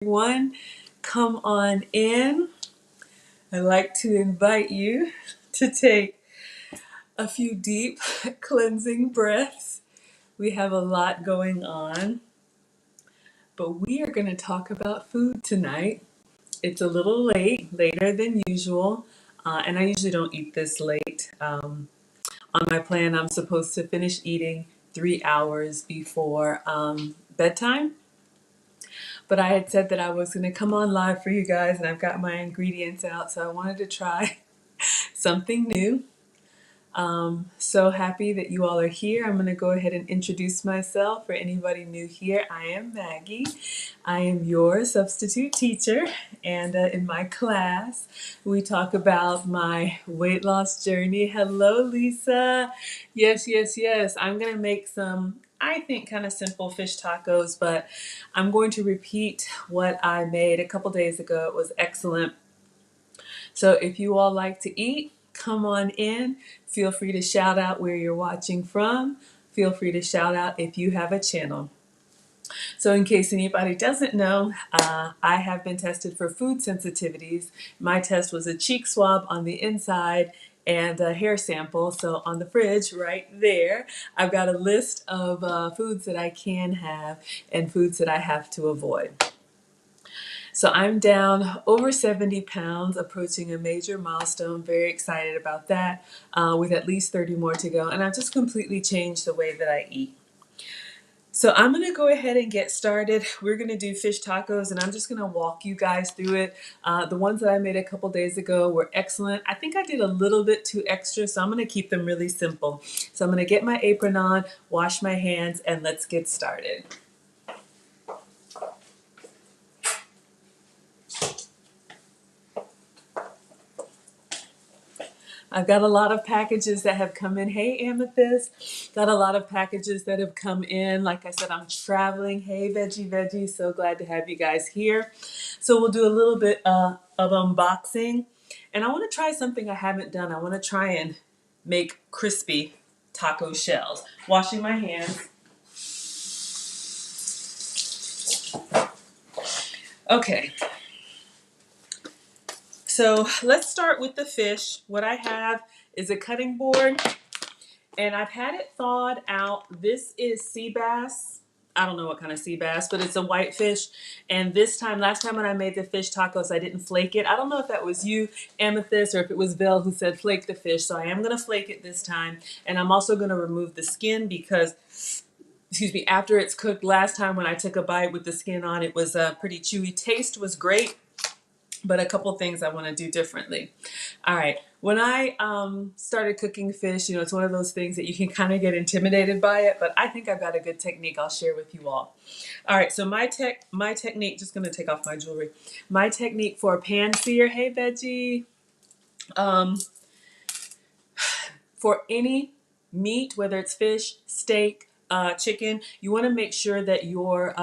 Everyone, come on in. I'd like to invite you to take a few deep cleansing breaths. We have a lot going on, but we are going to talk about food tonight. It's a little late, later than usual, and I usually don't eat this late. On my plan, I'm supposed to finish eating 3 hours before bedtime. But I had said that I was going to come on live for you guys, and I've got my ingredients out, so I wanted to try something new. So happy that you all are here. I'm going to go ahead and introduce myself for anybody new here. I am Maggie. I am your substitute teacher, and in my class, we talk about my weight loss journey. Hello, Lisa. Yes, yes, yes. I'm going to make some, I think, kind of simple fish tacos, but I'm going to repeat what I made a couple days ago. It was excellent. So if you all like to eat, come on in. Feel free to shout out where you're watching from. Feel free to shout out if you have a channel. So in case anybody doesn't know, I have been tested for food sensitivities. My test was a cheek swab on the inside and a hair sample. So on the fridge right there, I've got a list of foods that I can have and foods that I have to avoid. So I'm down over 70 pounds, approaching a major milestone. Very excited about that, with at least 30 more to go. And I've just completely changed the way that I eat. So I'm going to go ahead and get started. We're going to do fish tacos, and I'm just going to walk you guys through it. The ones that I made a couple days ago were excellent. I think I did a little bit too extra, so I'm going to keep them really simple. So I'm going to get my apron on, wash my hands, and let's get started. I've got a lot of packages that have come in. Hey, Amethyst. Got a lot of packages that have come in. Like I said, I'm traveling. Hey, Veggie. So glad to have you guys here. So we'll do a little bit of unboxing. And I want to try something I haven't done. I want to try and make crispy taco shells. Washing my hands. Okay. So let's start with the fish. What I have is a cutting board. And I've had it thawed out. This is sea bass. I don't know what kind of sea bass, but it's a white fish. And last time when I made the fish tacos, I didn't flake it. I don't know if that was you, Amethyst, or if it was Vel who said flake the fish. So I am going to flake it this time. And I'm also going to remove the skin because, after it's cooked, last time when I took a bite with the skin on, it was pretty chewy. Taste was great, but a couple things I want to do differently. All right. When I started cooking fish, it's one of those things that you can kind of get intimidated by it, but I think I've got a good technique I'll share with you all. All right, so my technique, just going to take off my jewelry. My technique for pan sear, hey Veggie, for any meat, whether it's fish, steak, chicken, you want to make sure that your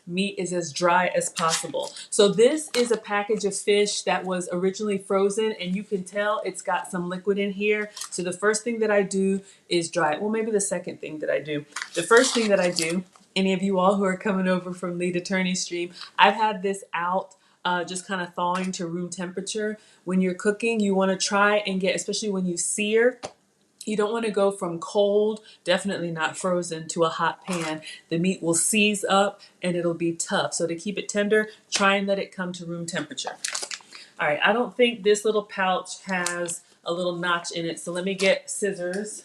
meat is as dry as possible. So this is a package of fish that was originally frozen, and you can tell it's got some liquid in here. So the first thing that I do is dry it. Well, maybe the second thing that I do. The first thing that I do, any of you all who are coming over from Lead Attorney Stream, I've had this out just kind of thawing to room temperature. When you're cooking, you want to try and get, especially when you sear, you don't want to go from cold, definitely not frozen, to a hot pan. The meat will seize up and it'll be tough. So to keep it tender, try and let it come to room temperature. All right, I don't think this little pouch has a little notch in it, so let me get scissors.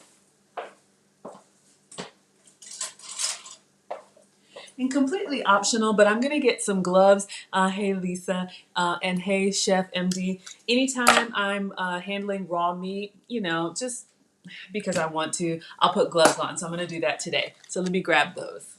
And completely optional, but I'm going to get some gloves. Hey, Lisa, and hey, Chef MD. Anytime I'm handling raw meat, just because I want to, I'll put gloves on. So I'm going to do that today. So let me grab those.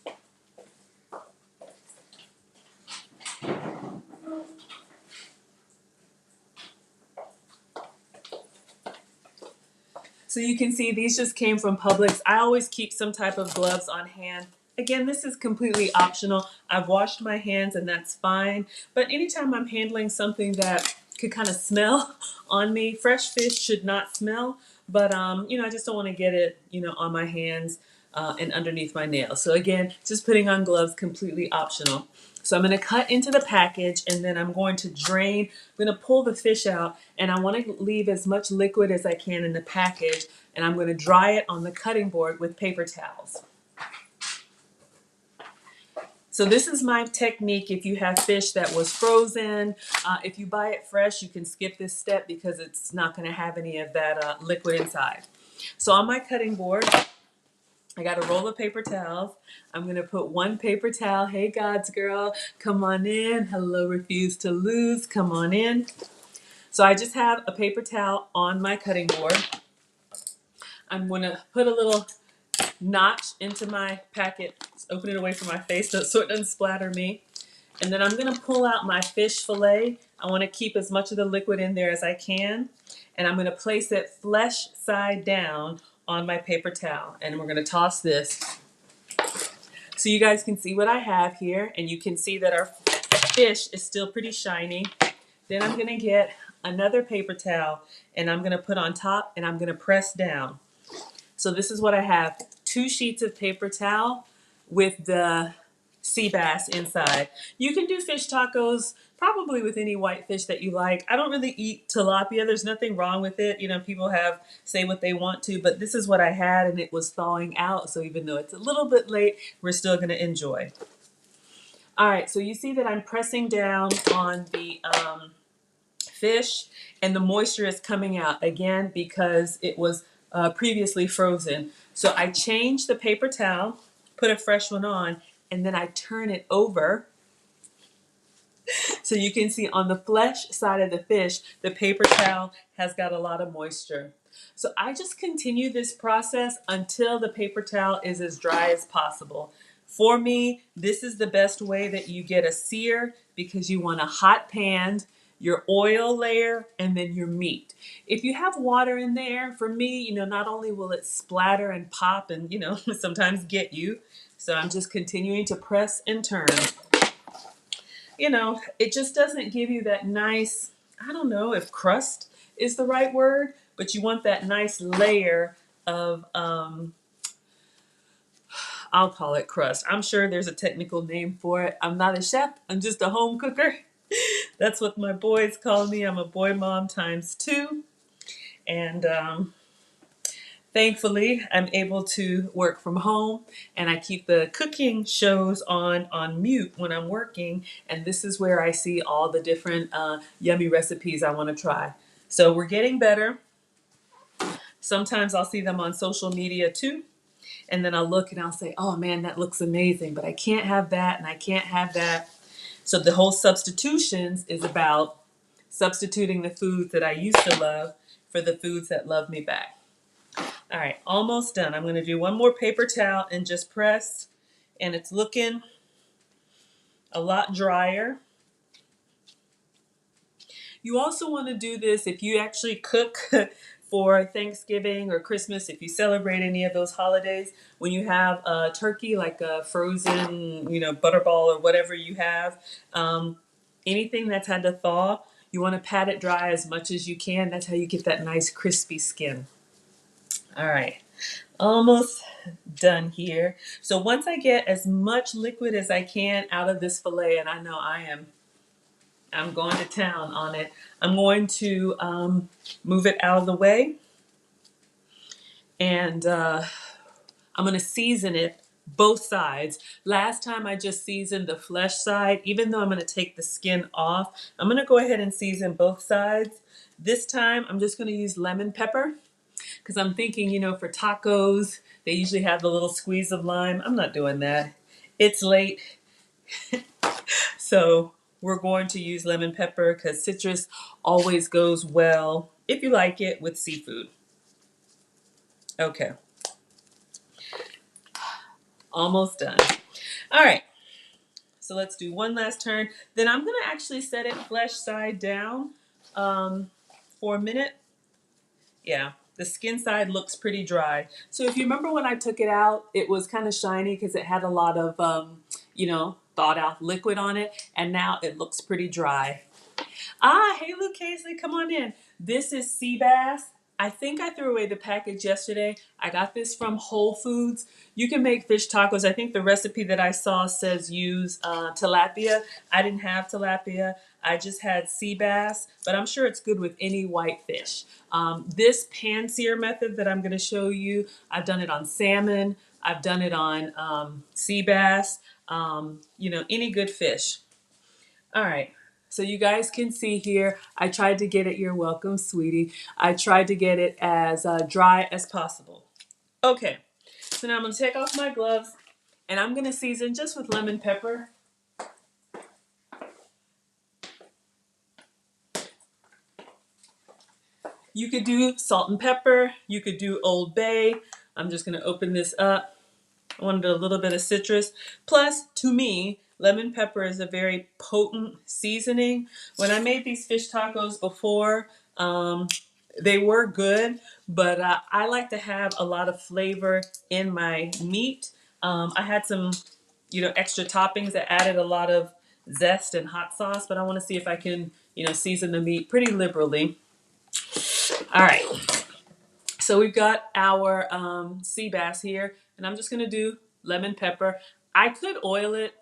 So you can see these just came from Publix. I always keep some type of gloves on hand. Again, this is completely optional. I've washed my hands and that's fine. But anytime I'm handling something that could kind of smell on me, fresh fish should not smell. But, I just don't want to get it, on my hands. and underneath my nails. So again, just putting on gloves, completely optional. So I'm going to cut into the package, and then I'm going to drain. I'm going to pull the fish out, and I want to leave as much liquid as I can in the package, and I'm going to dry it on the cutting board with paper towels. So this is my technique if you have fish that was frozen. If you buy it fresh, you can skip this step because it's not going to have any of that liquid inside. So on my cutting board, I got a roll of paper towels. I'm going to put one paper towel. Hey, God's girl, come on in. Hello, refuse to lose. Come on in. So I just have a paper towel on my cutting board. I'm going to put a little notch into my packet. Just open it away from my face so it doesn't splatter me. And then I'm going to pull out my fish fillet. I want to keep as much of the liquid in there as I can. And I'm going to place it flesh side down on my paper towel. And we're going to toss this so you guys can see what I have here. And you can see that our fish is still pretty shiny. Then I'm going to get another paper towel and I'm going to put on top and I'm going to press down. So this is what I have. 2 sheets of paper towel with the sea bass inside. You can do fish tacos probably with any white fish that you like. I don't really eat tilapia. There's nothing wrong with it. You know, people say what they want to, but this is what I had and it was thawing out. So even though it's a little bit late, we're still going to enjoy. All right, so you see that I'm pressing down on the fish and the moisture is coming out again because it was previously frozen. So I change the paper towel, put a fresh one on, and then I turn it over. So you can see on the flesh side of the fish, the paper towel has got a lot of moisture. So I just continue this process until the paper towel is as dry as possible. For me, this is the best way that you get a sear because you want a hot pan, your oil layer, and then your meat. If you have water in there, for me, you know, not only will it splatter and pop and, you know, sometimes get you. So I'm just continuing to press and turn. You know, it just doesn't give you that nice, I don't know if crust is the right word, but you want that nice layer of, I'll call it crust. I'm sure there's a technical name for it. I'm not a chef. I'm just a home cooker. That's what my boys call me. I'm a boy mom ×2. And thankfully, I'm able to work from home and I keep the cooking shows on mute when I'm working. And this is where I see all the different yummy recipes I want to try. So we're getting better. Sometimes I'll see them on social media too. And then I'll look and I'll say, oh man, that looks amazing, but I can't have that and I can't have that. So the whole substitutions is about substituting the foods that I used to love for the foods that love me back. All right, almost done. I'm going to do one more paper towel and just press, and it's looking a lot drier. You also want to do this if you actually cook for Thanksgiving or Christmas, if you celebrate any of those holidays, when you have a turkey, like a frozen, you know, butterball or whatever you have, anything that's had to thaw, you want to pat it dry as much as you can. That's how you get that nice crispy skin. All right, almost done here. So once I get as much liquid as I can out of this fillet, and I know I'm going to town on it, I'm going to move it out of the way, and I'm going to season it both sides. Last time I just seasoned the flesh side. Even though I'm going to take the skin off, I'm going to go ahead and season both sides. This time I'm just going to use lemon pepper because I'm thinking, you know, for tacos, they usually have the little squeeze of lime. I'm not doing that. It's late. So we're going to use lemon pepper because citrus always goes well, if you like it, with seafood. Okay. Almost done. All right. So let's do one last turn. Then I'm going to actually set it flesh side down for a minute. Yeah, the skin side looks pretty dry. So if you remember when I took it out, it was kind of shiny because it had a lot of, you know, thawed out liquid on it. And now it looks pretty dry. Ah, hey, Luke Casey, come on in. This is sea bass. I think I threw away the package yesterday. I got this from Whole Foods. You can make fish tacos. I think the recipe that I saw says use tilapia. I didn't have tilapia. I just had sea bass, but I'm sure it's good with any white fish. This pan sear method that I'm going to show you, I've done it on salmon. I've done it on sea bass, any good fish. All right. So you guys can see here, I tried to get it, you're welcome, sweetie. I tried to get it as dry as possible. Okay, so now I'm gonna take off my gloves and I'm gonna season just with lemon pepper. You could do salt and pepper, you could do Old Bay. I'm just gonna open this up. I wanted a little bit of citrus. Plus, to me, lemon pepper is a very potent seasoning. When I made these fish tacos before, they were good, but I like to have a lot of flavor in my meat. I had some, extra toppings that added a lot of zest and hot sauce, but I want to see if I can, season the meat pretty liberally. All right. So we've got our sea bass here, and I'm just gonna do lemon pepper. I could oil it,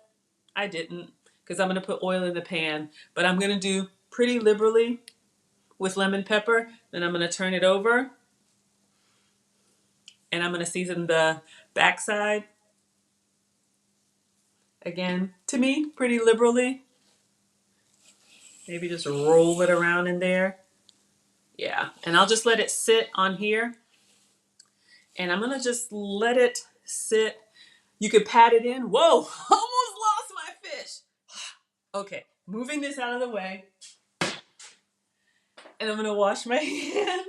I didn't, because I'm gonna put oil in the pan, but I'm gonna do pretty liberally with lemon pepper. Then I'm gonna turn it over, and I'm gonna season the backside. Again, to me, pretty liberally. Maybe just roll it around in there. Yeah, and I'll just let it sit on here, and I'm gonna just let it sit. You could pat it in. Whoa, almost lost my fish. Okay, moving this out of the way. And I'm gonna wash my hands.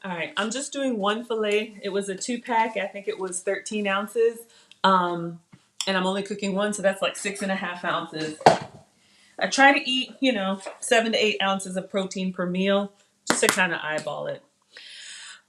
All right, I'm just doing one fillet. It was a 2-pack. I think it was 13 ounces. And I'm only cooking one, so that's like 6.5 ounces. I try to eat, 7 to 8 ounces of protein per meal, just to kind of eyeball it.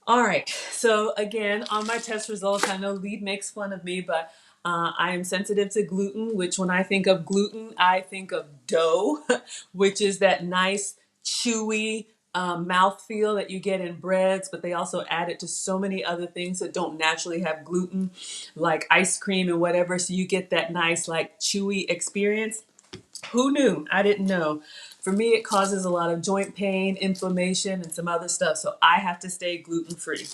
All right, so again, on my test results, I know Lee makes fun of me, but I am sensitive to gluten, which when I think of gluten, I think of dough, which is that nice, chewy mouthfeel that you get in breads, but they also add it to so many other things that don't naturally have gluten, like ice cream and whatever, so you get that nice, like, chewy experience. Who knew? I didn't know. For me, it causes a lot of joint pain, inflammation, and some other stuff, so I have to stay gluten-free.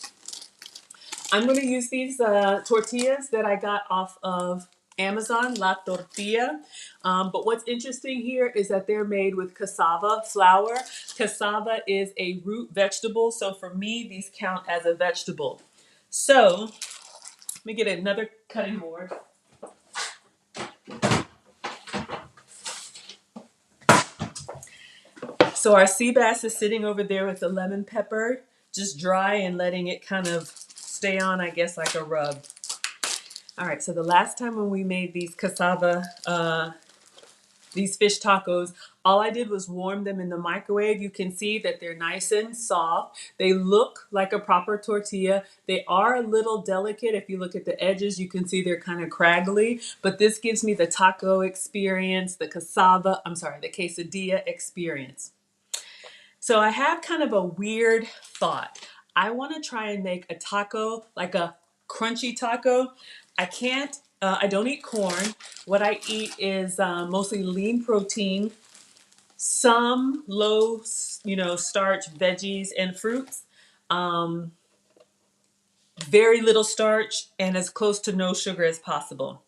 I'm going to use these tortillas that I got off of Amazon, La Tortilla. But what's interesting here is that they're made with cassava flour. Cassava is a root vegetable, so for me, these count as a vegetable. So, let me get another cutting board. So our sea bass is sitting over there with the lemon pepper, just dry and letting it kind of stay on, I guess, like a rub. All right, so the last time when we made these cassava, these fish tacos, all I did was warm them in the microwave. You can see that they're nice and soft. They look like a proper tortilla. They are a little delicate. If you look at the edges, you can see they're kind of craggly, but this gives me the taco experience, the quesadilla experience. So I have kind of a weird thought. I want to try and make a taco, like a crunchy taco. I don't eat corn. What I eat is mostly lean protein, some low, starch veggies and fruits, very little starch, and as close to no sugar as possible.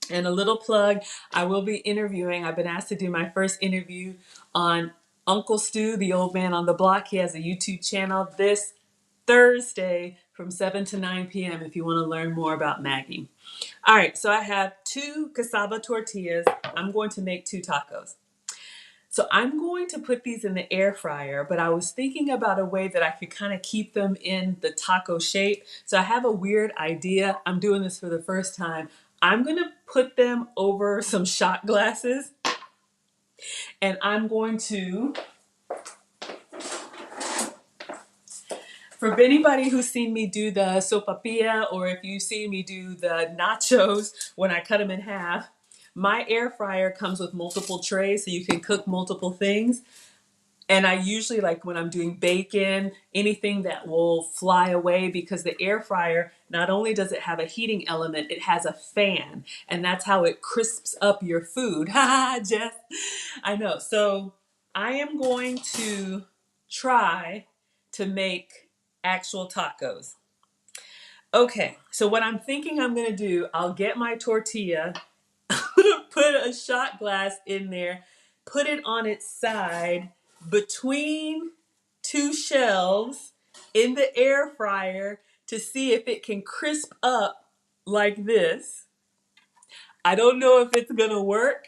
And a little plug, I will be interviewing. I've been asked to do my first interview on Uncle Stu, the old man on the block. He has a YouTube channel this Thursday from 7 to 9 p.m. if you want to learn more about Maggie. All right, so I have 2 cassava tortillas. I'm going to make 2 tacos. So I'm going to put these in the air fryer, but I was thinking about a way that I could kind of keep them in the taco shape. So I have a weird idea. I'm doing this for the first time. I'm going to put them over some shot glasses, and I'm going to, for anybody who's seen me do the sopapilla, or if you see me do the nachos when I cut them in half, My air fryer comes with multiple trays so you can cook multiple things. And I usually, like when I'm doing bacon, anything that will fly away, because the air fryer, not only does it have a heating element, it has a fan. And that's how it crisps up your food. Ha, Jess. I know. So I am going to try to make actual tacos. Okay, so what I'm thinking I'm gonna do, I'll get my tortilla, put a shot glass in there, put it on its side between two shelves in the air fryer to see if it can crisp up like this. I don't know if it's gonna work.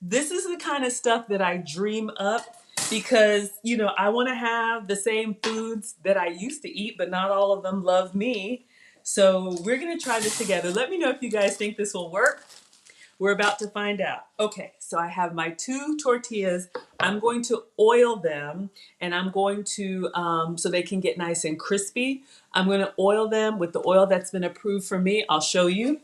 This is the kind of stuff that I dream up because, I want to have the same foods that I used to eat, but not all of them love me. So we're going to try this together. Let me know if you guys think this will work. We're about to find out. Okay, so I have my two tortillas. I'm going to oil them, and I'm going to, so they can get nice and crispy. I'm going to oil them with the oil that's been approved for me. I'll show you.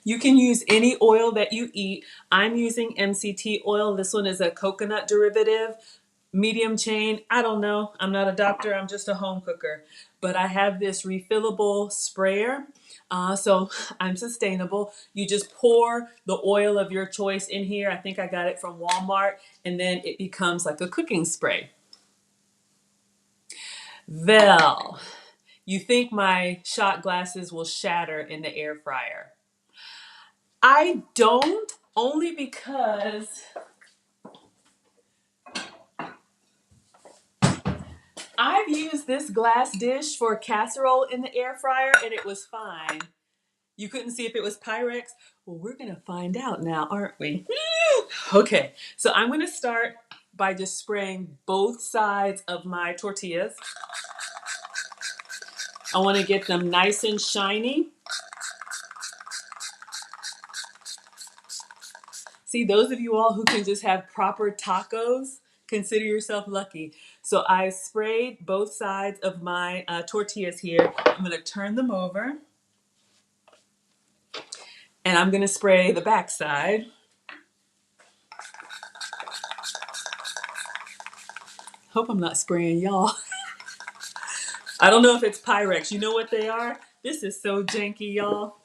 You can use any oil that you eat. I'm using MCT oil. This one is a coconut derivative, medium chain. I don't know. I'm not a doctor. I'm just a home cooker. But I have this refillable sprayer. So I'm sustainable. You just pour the oil of your choice in here. I think I got it from Walmart. And then it becomes like a cooking spray. Well, you think my shot glasses will shatter in the air fryer. I don't, only because I've used this glass dish for a casserole in the air fryer and it was fine. You couldn't see if it was Pyrex? Well, we're going to find out now, aren't we? Okay, so I'm going to start by just spraying both sides of my tortillas. I want to get them nice and shiny. See, those of you all who can just have proper tacos, consider yourself lucky. So I sprayed both sides of my tortillas here. I'm going to turn them over. And I'm going to spray the back side. Hope I'm not spraying y'all. I don't know if it's Pyrex. You know what they are? This is so janky, y'all.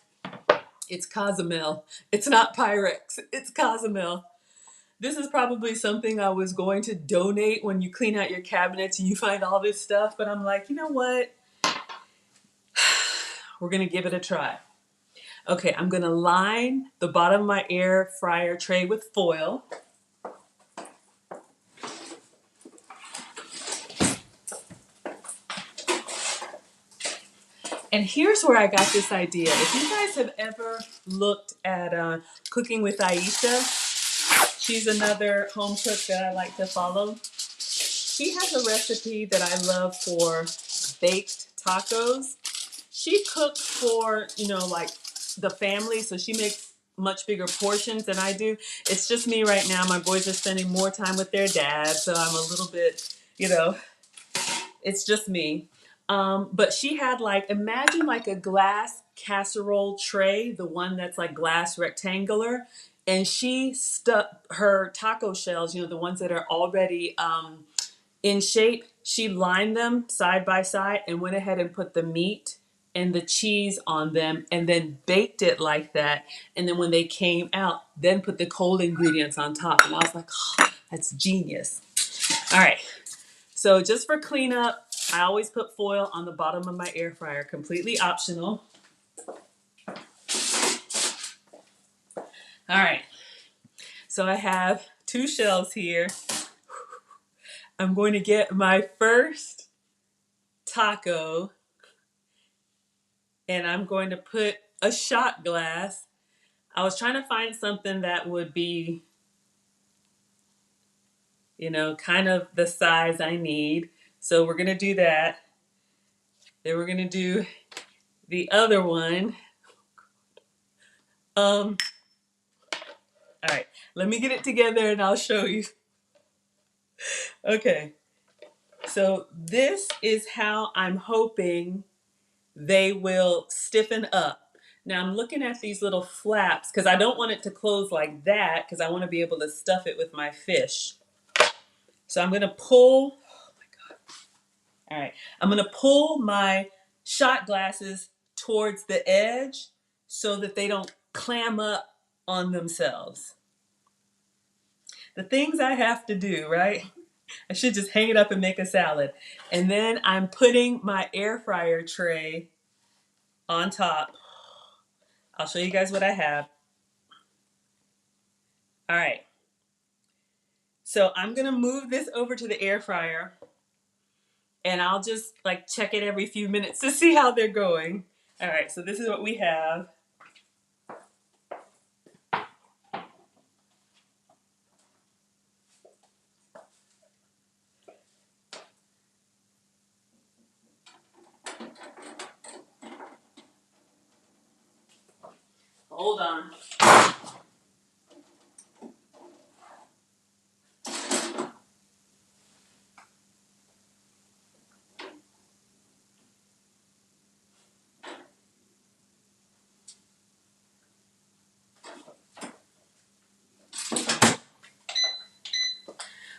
It's Cozumel. It's not Pyrex. It's Cozumel. This is probably something I was going to donate when you clean out your cabinets and you find all this stuff. But I'm like, you know what? We're going to give it a try. Okay, I'm going to line the bottom of my air fryer tray with foil. And here's where I got this idea. If you guys have ever looked at Cooking with Aisha, she's another home cook that I like to follow. She has a recipe that I love for baked tacos. She cooks for, like the family, so she makes much bigger portions than I do. It's just me right now. My boys are spending more time with their dad, so I'm a little bit, it's just me. But she had imagine like a glass casserole tray, the one that's like glass rectangular. And she stuck her taco shells, the ones that are already in shape. She lined them side by side and went ahead and put the meat and the cheese on them and then baked it like that. And then when they came out, then put the cold ingredients on top. And I was like, oh, that's genius. All right. So just for cleanup, I always put foil on the bottom of my air fryer, completely optional. All right, so I have two shells here. I'm going to get my first taco and I'm going to put a shot glass. I was trying to find something that would be, kind of the size I need. So we're going to do that. Then we're going to do the other one. All right, let me get it together and I'll show you. Okay, so this is how I'm hoping they will stiffen up. Now I'm looking at these little flaps because I don't want it to close like that because I want to be able to stuff it with my fish. So I'm going to pull, oh my God. All right. I'm going to pull my shot glasses towards the edge so that they don't clam up on themselves. The things I have to do, right? I should just hang it up and make a salad. And then I'm putting my air fryer tray on top. I'll show you guys what I have. All right. So I'm going to move this over to the air fryer and I'll just like check it every few minutes to see how they're going. All right. So this is what we have. Hold on.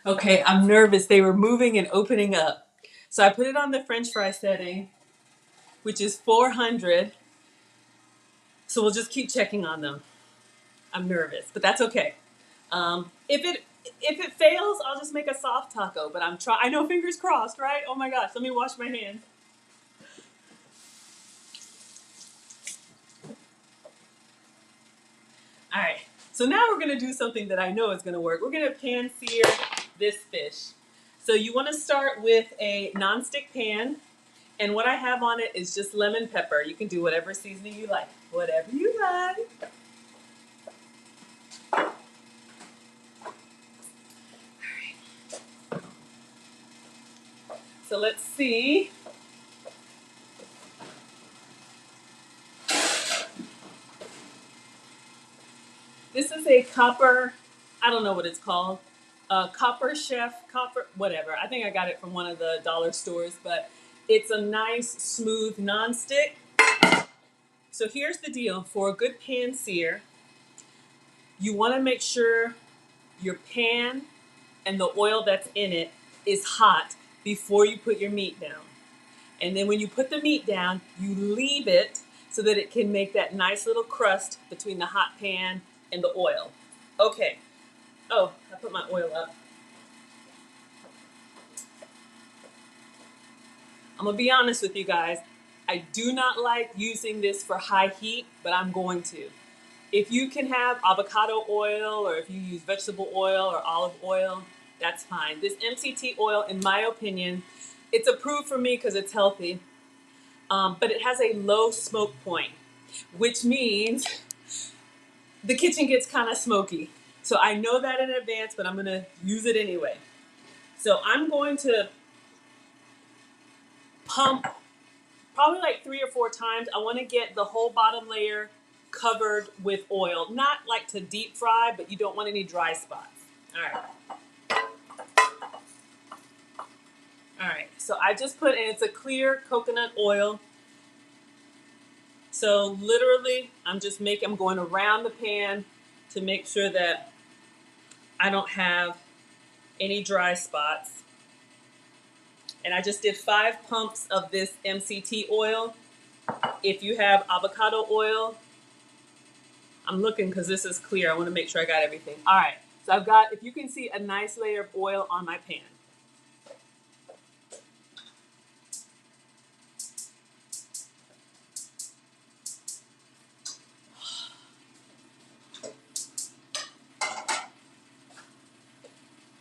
Okay, I'm nervous. They were moving and opening up. So I put it on the French fry setting, which is 400. So we'll just keep checking on them. I'm nervous, but that's okay. If it fails, I'll just make a soft taco. But I'm trying. I know, fingers crossed, right? Oh my gosh, let me wash my hands. All right. So now we're gonna do something that I know is gonna work. We're gonna pan sear this fish. So you want to start with a nonstick pan, and what I have on it is just lemon pepper. You can do whatever seasoning you like. Whatever you like. So let's see. This is a copper, I don't know what it's called. Copper Chef, copper, whatever. I think I got it from one of the dollar stores, but it's a nice, smooth nonstick. So here's the deal. For a good pan sear, you want to make sure your pan and the oil that's in it is hot before you put your meat down. And then when you put the meat down, you leave it so that it can make that nice little crust between the hot pan and the oil. Okay. Oh, I put my oil up. I'm gonna be honest with you guys. I do not like using this for high heat, but I'm going to. If you can have avocado oil or if you use vegetable oil or olive oil, that's fine. This MCT oil, in my opinion, it's approved for me because it's healthy, but it has a low smoke point, which means the kitchen gets kind of smoky. So I know that in advance, but I'm gonna use it anyway. So I'm going to pump probably like 3 or 4 times. I want to get the whole bottom layer covered with oil. Not like to deep fry, but you don't want any dry spots. All right. All right. So I just put, and it's a clear coconut oil. So literally, I'm going around the pan to make sure that I don't have any dry spots. And I just did 5 pumps of this MCT oil. If you have avocado oil, I'm looking because this is clear. I want to make sure I got everything. All right. So I've got, if you can see, a nice layer of oil on my pan.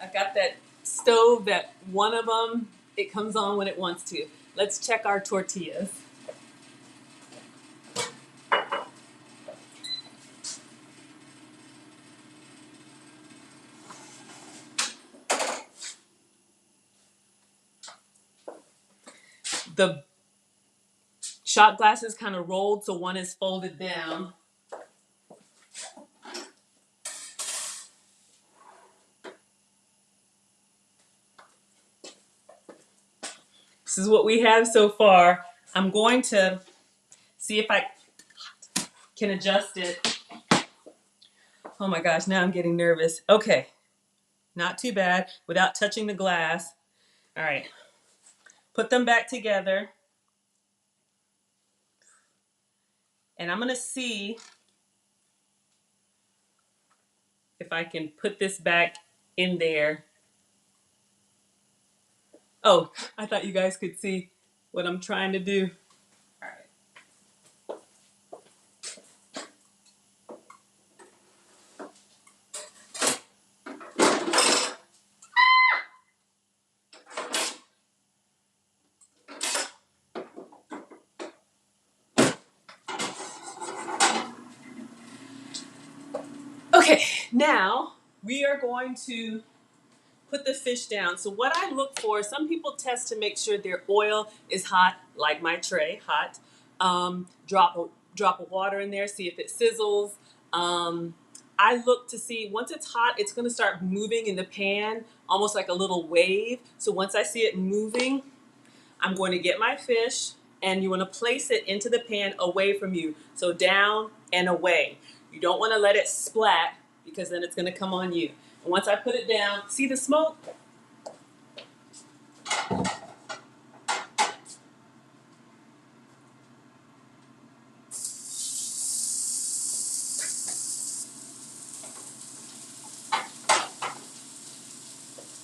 I've got that stove that one of them, it comes on when it wants to. Let's check our tortillas. The shot glass is kind of rolled, so one is folded down. This is what we have so far. I'm going to see if I can adjust it. Oh my gosh, now I'm getting nervous. Okay, not too bad without touching the glass. All right, put them back together. And I'm gonna see if I can put this back in there. Oh, I thought you guys could see what I'm trying to do. All right. Okay, now we are going to put the fish down. So what I look for, some people test to make sure their oil is hot, like my tray, hot. Drop of water in there, see if it sizzles. I look to see, once it's hot, it's gonna start moving in the pan, almost like a little wave. So once I see it moving, I'm going to get my fish, and you want to place it into the pan away from you. So down and away. You don't want to let it splat because then it's going to come on you. And once I put it down, see the smoke?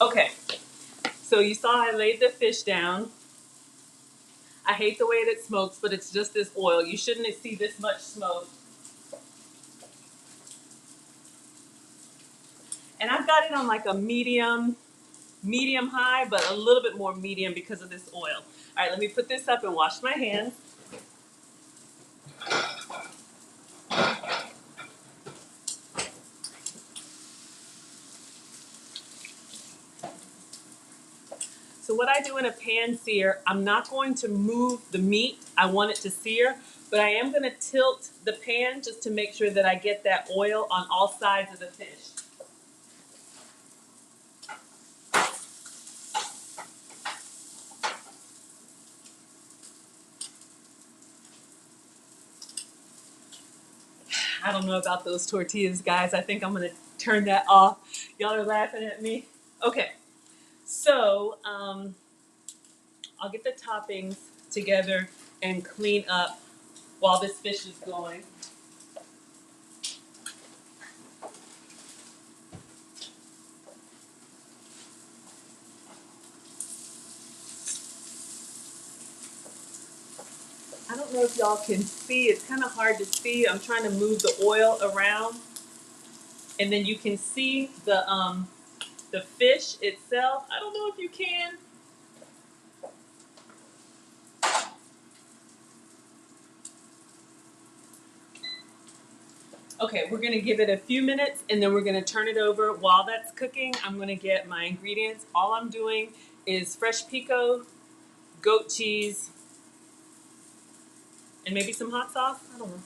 Okay, so you saw I laid the fish down. I hate the way that it smokes, but it's just this oil. You shouldn't see this much smoke. And I've got it on like a medium high, but a little bit more medium because of this oil. All right, let me put this up and wash my hands. So what I do in a pan sear, I'm not going to move the meat. I want it to sear, but I am going to tilt the pan just to make sure that I get that oil on all sides of the fish. I don't know about those tortillas, guys. I think I'm going to turn that off. Y'all are laughing at me. Okay, so I'll get the toppings together and clean up while this fish is going. I don't know if y'all can see. It's kind of hard to see. I'm trying to move the oil around, and then you can see the fish itself. I don't know if you can. Okay, we're gonna give it a few minutes and then we're gonna turn it over. While that's cooking, I'm gonna get my ingredients. All I'm doing is fresh pico, goat cheese, and maybe some hot sauce. I don't know.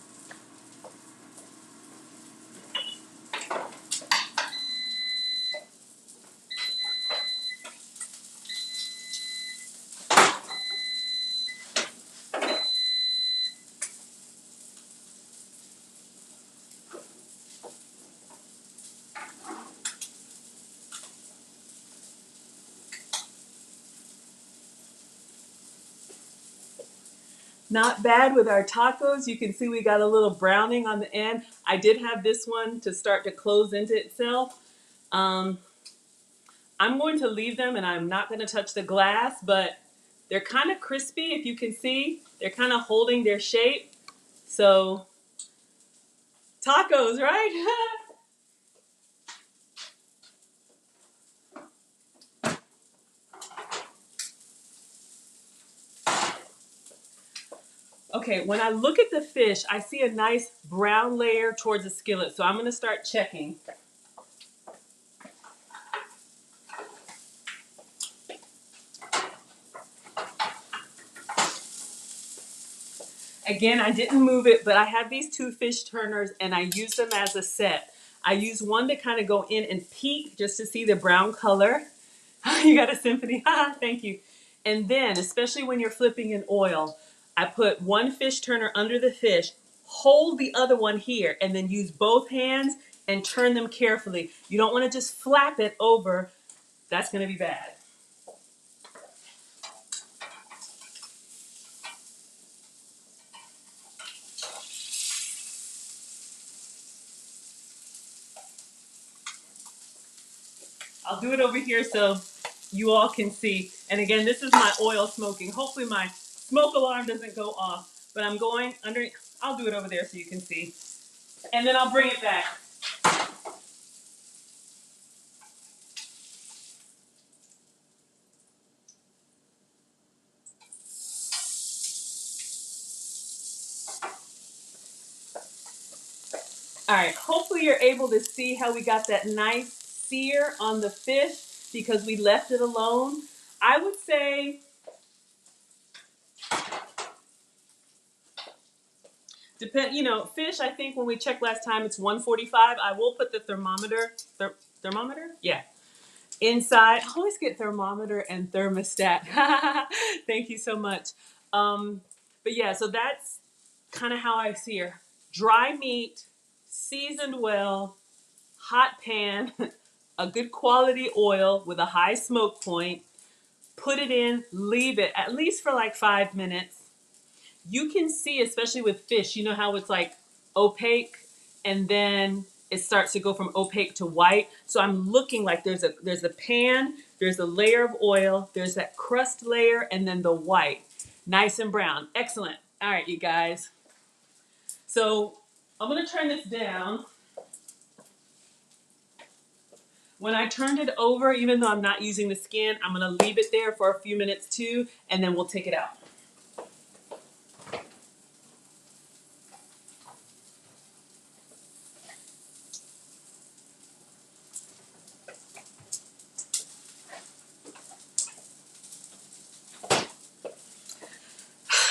Not bad with our tacos. You can see we got a little browning on the end. I did have this one to start to close into itself. I'm going to leave them and I'm not going to touch the glass, but they're kind of crispy. If you can see, they're kind of holding their shape. So tacos, right? Okay, when I look at the fish, I see a nice brown layer towards the skillet. So I'm going to start checking. Again, I didn't move it, but I have these two fish turners and I use them as a set. I use one to kind of go in and peek just to see the brown color. You got a symphony. Thank you. And then, especially when you're flipping in oil, I put one fish turner under the fish, hold the other one here, and then use both hands and turn them carefully. You don't want to just flap it over. That's going to be bad. I'll do it over here so you all can see. And again, this is my oil smoking. Hopefully my smoke alarm doesn't go off, but I'm going under. I'll do it over there so you can see. And then I'll bring it back. All right, hopefully you're able to see how we got that nice sear on the fish because we left it alone. I would say fish, I think when we checked last time, it's 145. I will put the thermometer, Yeah, inside. I always get thermometer and thermostat. Thank you so much. But yeah, so that's kind of how I sear. Dry meat, seasoned well, hot pan, a good quality oil with a high smoke point. Put it in, leave it at least for like 5 minutes. You can see, especially with fish, you know how it's like opaque and then it starts to go from opaque to white. So I'm looking like there's a pan, there's a layer of oil, there's that crust layer, and then the white. Nice and brown. Excellent. All right, you guys. So I'm gonna turn this down. When I turned it over, even though I'm not using the skin, I'm gonna leave it there for a few minutes too, and then we'll take it out.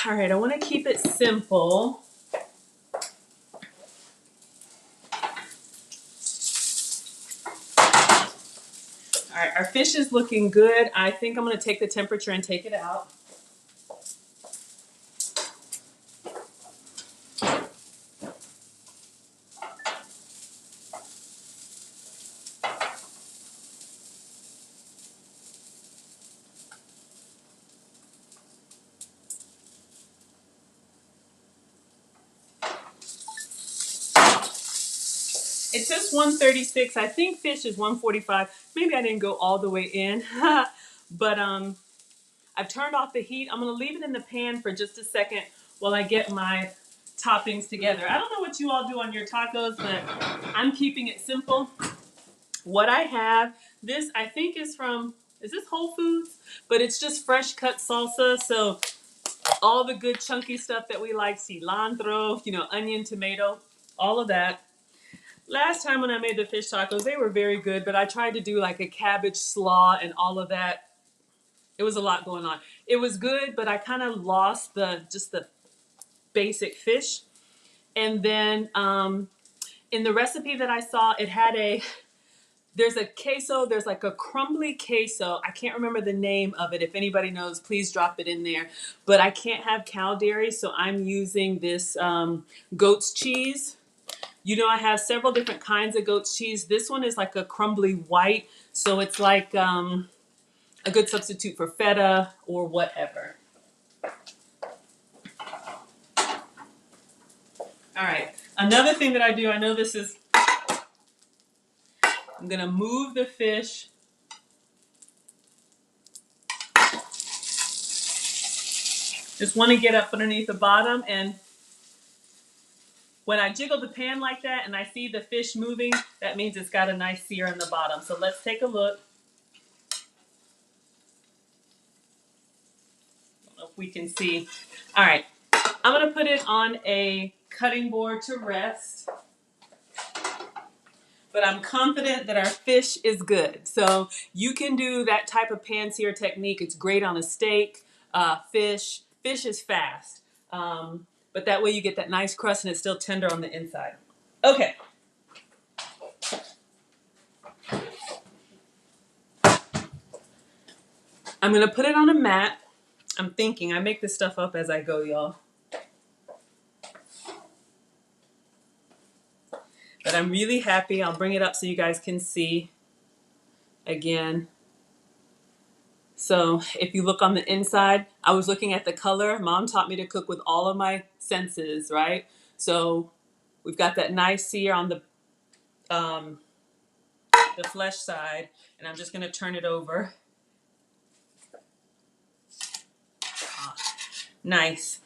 All right, I want to keep it simple. All right, our fish is looking good. I think I'm going to take the temperature and take it out. It says 136. I think fish is 145. Maybe I didn't go all the way in, but I've turned off the heat. I'm going to leave it in the pan for just a second while I get my toppings together. I don't know what you all do on your tacos, but I'm keeping it simple. What I have, this I think is this Whole Foods? But it's just fresh cut salsa. So all the good chunky stuff that we like, cilantro, onion, tomato, all of that. Last time when I made the fish tacos, they were very good, but I tried to do like a cabbage slaw and all of that. It was a lot going on. It was good, but I kind of lost just the basic fish. And then in the recipe that I saw, there's a queso, there's like a crumbly queso. I can't remember the name of it. If anybody knows, please drop it in there. But I can't have cow dairy, so I'm using this goat's cheese. I have several different kinds of goat's cheese. This one is like a crumbly white, so it's like a good substitute for feta or whatever. All right, another thing that I do, I'm gonna move the fish. Just want to get up underneath the bottom, and when I jiggle the pan like that and I see the fish moving, that means it's got a nice sear in the bottom. So let's take a look. I don't know if we can see. All right, I'm gonna put it on a cutting board to rest. But I'm confident that our fish is good. So you can do that type of pan sear technique. It's great on a steak, fish. Fish is fast. But that way you get that nice crust and it's still tender on the inside. Okay. I'm going to put it on a mat. I'm thinking. I make this stuff up as I go, y'all. But I'm really happy. I'll bring it up so you guys can see again. So if you look on the inside, I was looking at the color. Mom taught me to cook with all of my senses, right? So we've got that nice sear on the flesh side, and I'm just gonna turn it over. Nice.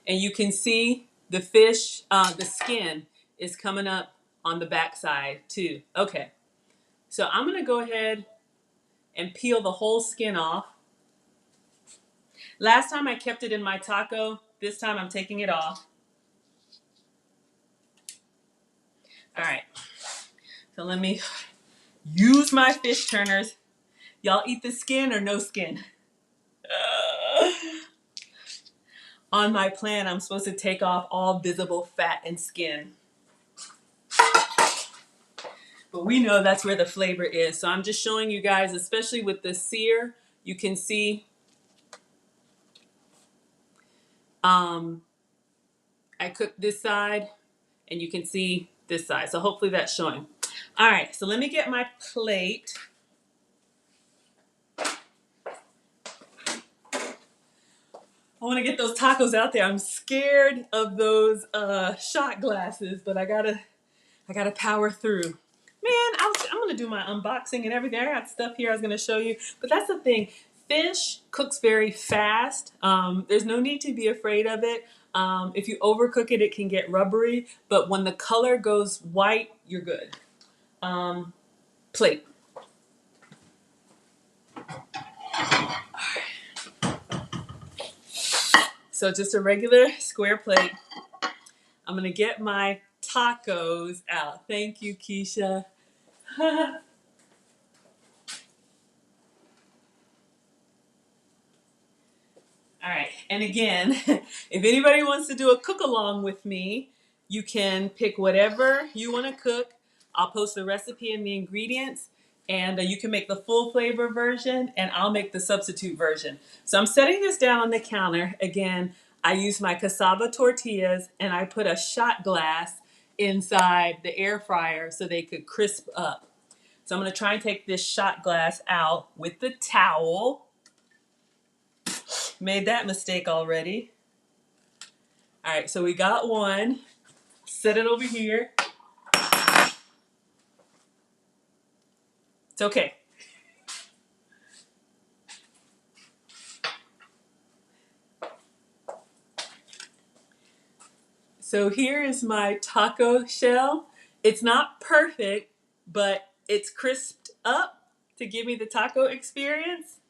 And you can see the fish, the skin is coming up on the back side too. Okay, so I'm gonna go ahead and peel the whole skin off. Last time I kept it in my taco. This time I'm taking it off. All right, so let me use my fish turners. Y'all eat the skin or no skin? On my plan, I'm supposed to take off all visible fat and skin. But we know that's where the flavor is. So I'm just showing you guys, especially with the sear, you can see I cooked this side and you can see this side. So hopefully that's showing. All right, so let me get my plate. I want to get those tacos out there. I'm scared of those shot glasses, but I gotta power through. Man, I'm gonna do my unboxing and everything. I got stuff here I was gonna show you, but that's the thing. Fish cooks very fast. There's no need to be afraid of it. If you overcook it, it can get rubbery, but when the color goes white, you're good. Plate. So just a regular square plate. I'm gonna get my tacos out. Thank you, Keisha. All right, and again, if anybody wants to do a cook along with me, you can pick whatever you want to cook. I'll post the recipe and the ingredients, and you can make the full flavor version, and I'll make the substitute version. So I'm setting this down on the counter. Again, I use my cassava tortillas, and I put a shot glass inside the air fryer so they could crisp up. So I'm going to try and take this shot glass out with the towel. Made that mistake already. All right, so we got one. Set it over here. It's okay. So here is my taco shell. It's not perfect, but it's crisped up to give me the taco experience.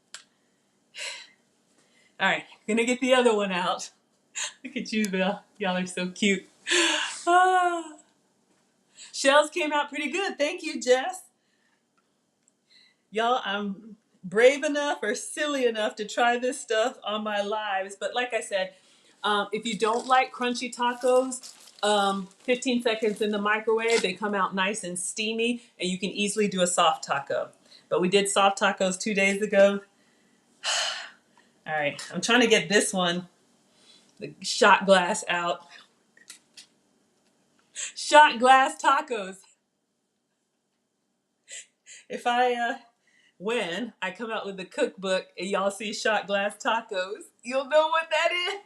All right, gonna get the other one out. Look at you, Bill. Y'all are so cute. Ah. Shells came out pretty good. Thank you, Jess. Y'all, I'm brave enough or silly enough to try this stuff on my lives. But like I said, if you don't like crunchy tacos, 15 seconds in the microwave, they come out nice and steamy, and you can easily do a soft taco. But we did soft tacos 2 days ago. All right, I'm trying to get this one, the shot glass out. Shot glass tacos. If when I come out with the cookbook and y'all see shot glass tacos, you'll know what that is.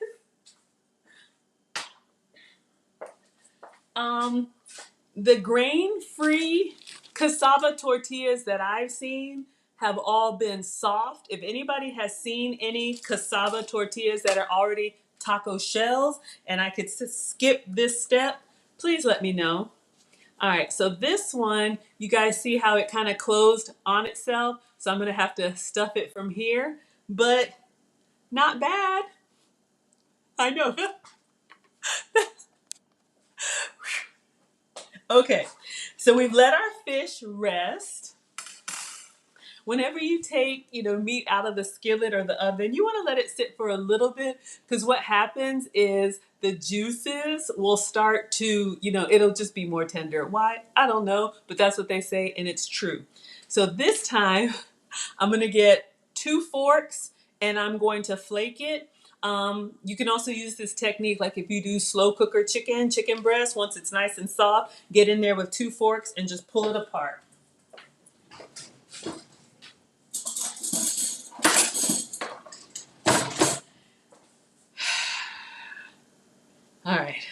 The grain-free cassava tortillas that I've seen have all been soft. If anybody has seen any cassava tortillas that are already taco shells and I could skip this step, please let me know. All right, so this one, you guys see how it kind of closed on itself? So I'm gonna have to stuff it from here, but not bad. I know. Okay, so we've let our fish rest. Whenever you take, meat out of the skillet or the oven, you want to let it sit for a little bit, because what happens is the juices will start to, it'll just be more tender. Why? I don't know, but that's what they say, and it's true. So this time, I'm going to get 2 forks and I'm going to flake it. You can also use this technique, like if you do slow cooker chicken breast, once it's nice and soft, get in there with 2 forks and just pull it apart. All right.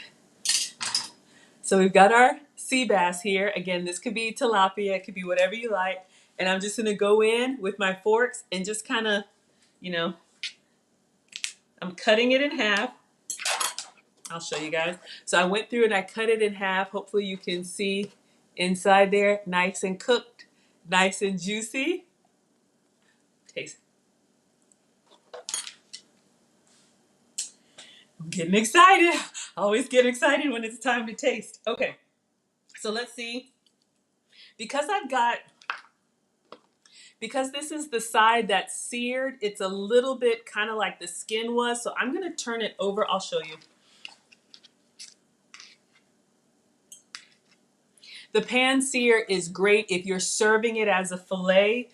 So we've got our sea bass here. Again, this could be tilapia, it could be whatever you like. And I'm just gonna go in with my forks and just kind of, you know, I'm cutting it in half. I'll show you guys. So I went through and I cut it in half. Hopefully you can see inside there, nice and cooked, nice and juicy. Taste. I'm getting excited. I always get excited when it's time to taste. Okay, so let's see. Because because this is the side that's seared, it's a little bit kind of like the skin was. So I'm gonna turn it over. I'll show you. The pan sear is great if you're serving it as a fillet.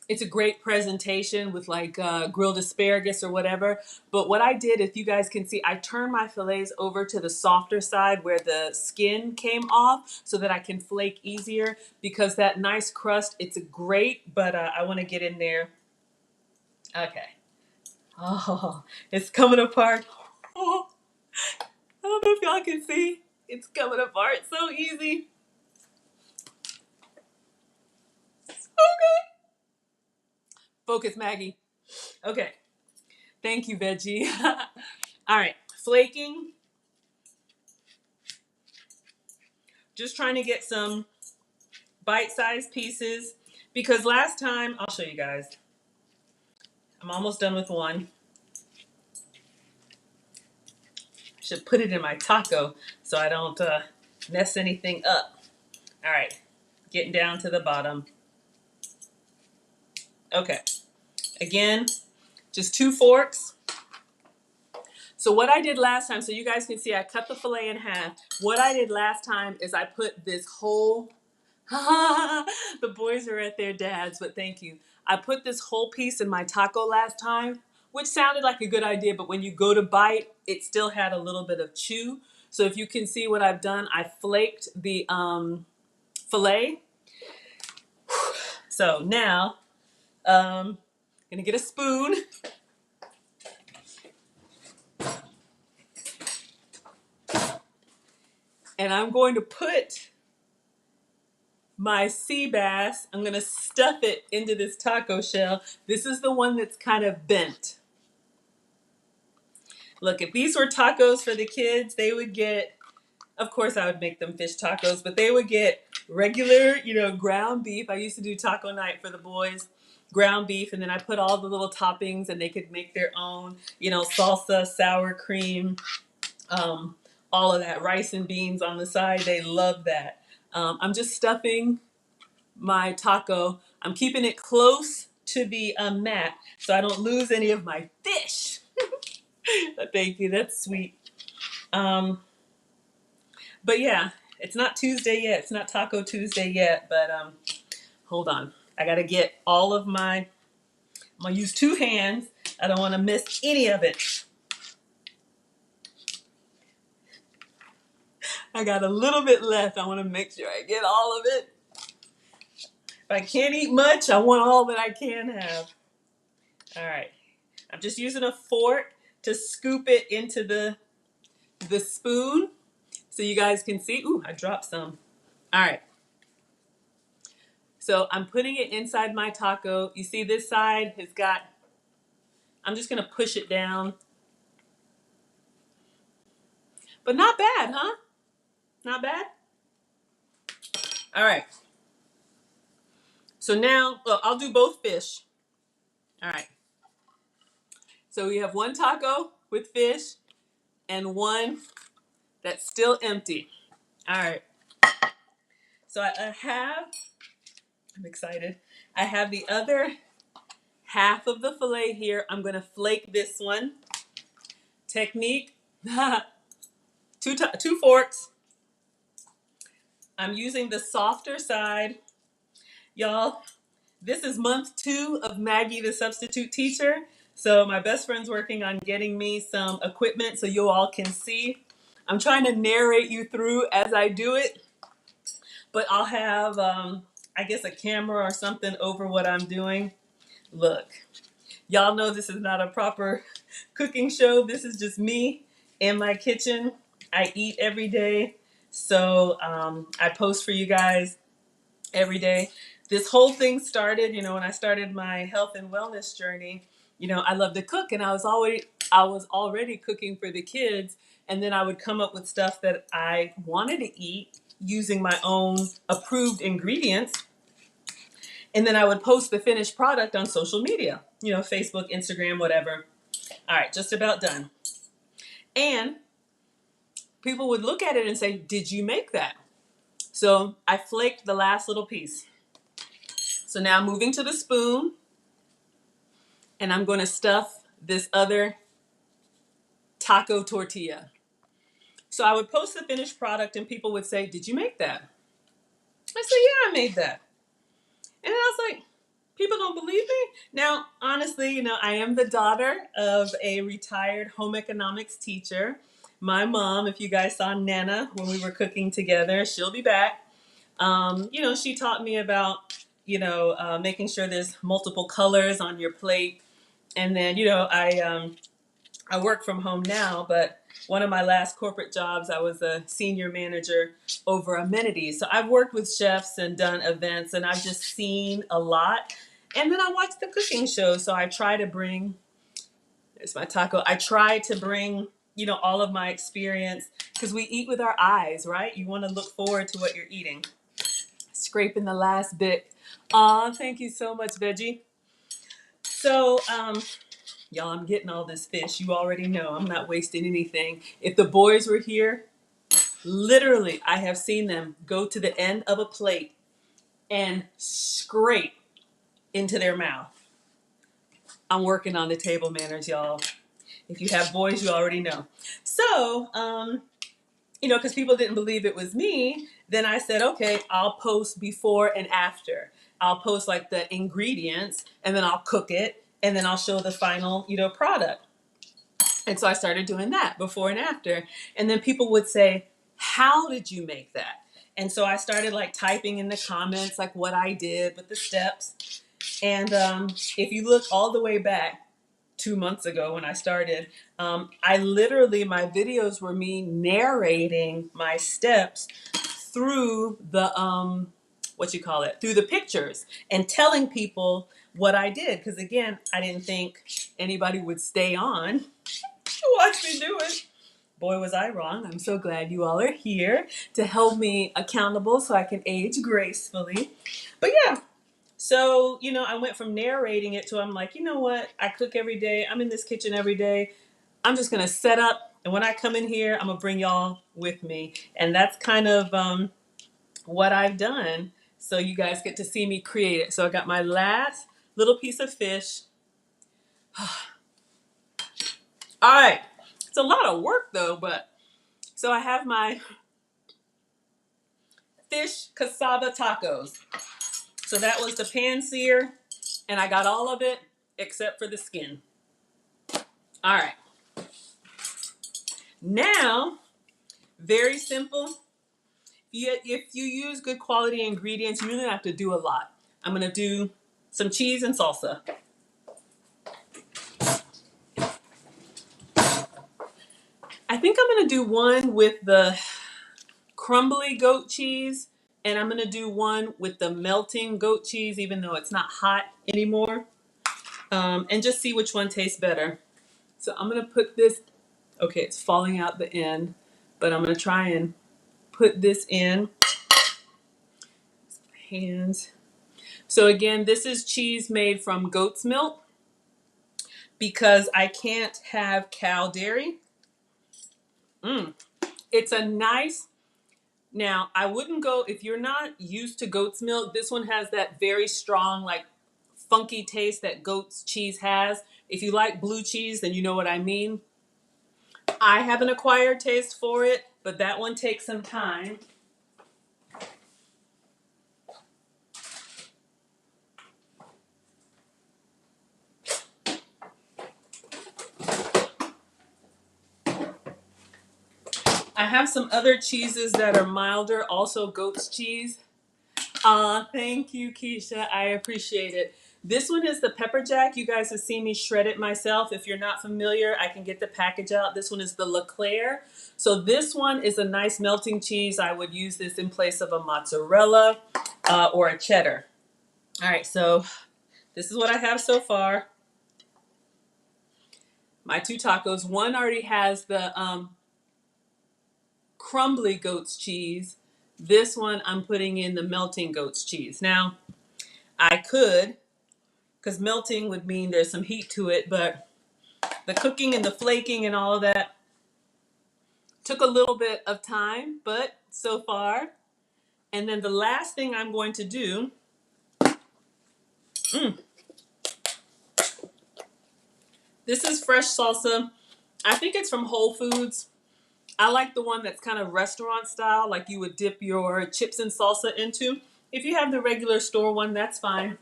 It's a great presentation with like grilled asparagus or whatever. But what I did, if you guys can see, I turned my fillets over to the softer side where the skin came off so that I can flake easier, because that nice crust, it's great, but I want to get in there. Okay. Oh, it's coming apart. Oh, I don't know if y'all can see. It's coming apart so easy. Okay. Focus, Maggie. Okay. Thank you, Veggie. All right. Flaking. Just trying to get some bite-sized pieces, because last time, I'll show you guys. I'm almost done with one. I should put it in my taco so I don't mess anything up. All right. Getting down to the bottom. Okay. Again, just 2 forks. So what I did last time, so you guys can see I cut the filet in half. What I did last time is I put this whole, the boys are at their dad's, but thank you. I put this whole piece in my taco last time, which sounded like a good idea, but when you go to bite, it still had a little bit of chew. So if you can see what I've done, I flaked the filet. So now, I'm gonna get a spoon. And I'm going to put my sea bass, I'm going to stuff it into this taco shell. This is the one that's kind of bent. Look, if these were tacos for the kids, they would get, of course I would make them fish tacos, but they would get regular, ground beef. I used to do taco night for the boys. Ground beef, and then I put all the little toppings and they could make their own, salsa, sour cream, all of that, rice and beans on the side. They love that. I'm just stuffing my taco. I'm keeping it close to the mat so I don't lose any of my fish. Thank you, that's sweet. But yeah, it's not Tuesday yet. It's not Taco Tuesday yet, but hold on. I gotta get all of I'm gonna use 2 hands. I don't wanna miss any of it. I got a little bit left. I wanna make sure I get all of it. If I can't eat much, I want all that I can have. All right. I'm just using a fork to scoop it into the spoon so you guys can see. Ooh, I dropped some. All right. So I'm putting it inside my taco. You see this side has got, I'm just going to push it down. But not bad, huh? Not bad? All right. So now, well, I'll do both fish. All right. So we have one taco with fish and one that's still empty. All right. So I have, I'm excited. I have the other half of the filet here. I'm going to flake this one. Technique, 2 forks. I'm using the softer side. Y'all, This is month 2 of Maggie the Substitute Teacher. So my best friend's working on getting me some equipment so you all can see. I'm trying to narrate you through as I do it, but I'll have, I guess, a camera or something over what I'm doing. Look, y'all know this is not a proper cooking show. This is just me in my kitchen. I eat every day. So I post for you guys every day. This whole thing started, when I started my health and wellness journey. I love to cook, and I was already cooking for the kids, and then I would come up with stuff that I wanted to eat using my own approved ingredients, and then I would post the finished product on social media, Facebook, Instagram, whatever. All right, just about done. And people would look at it and say, "Did you make that?" So I flaked the last little piece. So now moving to the spoon, and I'm going to stuff this other taco tortilla. So I would post the finished product, and people would say, "Did you make that?" I said, "Yeah, I made that." And I was like, people don't believe me? Now, honestly, I am the daughter of a retired home economics teacher. My mom, if you guys saw Nana when we were cooking together, she'll be back. She taught me about, making sure there's multiple colors on your plate. And then, I work from home now, but one of my last corporate jobs, I was a senior manager over amenities. So I've worked with chefs and done events, and I've just seen a lot. And then I watch the cooking shows. So I try to bring, there's my taco. I try to bring, all of my experience, because we eat with our eyes, right? You want to look forward to what you're eating. Scraping the last bit. Aw, thank you so much, Veggie. So, y'all, I'm getting all this fish. You already know I'm not wasting anything. If the boys were here, literally, I have seen them go to the end of a plate and scrape into their mouth. I'm working on the table manners, y'all. If you have boys, you already know. So, because people didn't believe it was me, then I said, okay, I'll post before and after. I'll post like the ingredients, and then I'll cook it, and then I'll show the final, product. And so I started doing that before and after. And then people would say, "How did you make that?" And so I started like typing in the comments like what I did with the steps. And if you look all the way back 2 months ago when I started, I literally, my videos were me narrating my steps through the, through the pictures, and telling people what I did. Because again, I didn't think anybody would stay on watch me do it. Boy, was I wrong. I'm so glad you all are here to help me accountable so I can age gracefully. But yeah, so, I went from narrating it to I'm like, you know what? I cook every day. I'm in this kitchen every day. I'm just going to set up. And when I come in here, I'm going to bring y'all with me. And that's kind of what I've done. So you guys get to see me create it. So I got my last little piece of fish. All right. It's a lot of work though, but so I have my fish cassava tacos. So that was the pan sear, and I got all of it except for the skin. All right. Now, very simple. If you use good quality ingredients, you really don't have to do a lot. I'm going to do some cheese and salsa. I think I'm going to do one with the crumbly goat cheese, and I'm going to do one with the melting goat cheese, even though it's not hot anymore, and just see which one tastes better. So I'm going to put this, okay, it's falling out the end, but I'm going to try and put this in. Hands. So again, this is cheese made from goat's milk because I can't have cow dairy. It's a nice, now I wouldn't go, if you're not used to goat's milk, this one has that very strong, like funky taste that goat's cheese has. If you like blue cheese, then you know what I mean. I have an acquired taste for it, but that one takes some time. I have some other cheeses that are milder, also goat's cheese. Thank you, Keisha. I appreciate it. This one is the pepper jack. You guys have seen me shred it myself. If you're not familiar, I can get the package out. This one is the Leclerc. So this one is a nice melting cheese. I would use this in place of a mozzarella or a cheddar. All right, so this is what I have so far. My 2 tacos. One already has the crumbly goat's cheese. This one I'm putting in the melting goat's cheese. Now, I could, because melting would mean there's some heat to it, but the cooking and the flaking and all of that took a little bit of time, but so far. And then the last thing I'm going to do, this is fresh salsa. I think it's from Whole Foods. I like the one that's kind of restaurant style, like you would dip your chips and salsa into. If you have the regular store one, that's fine.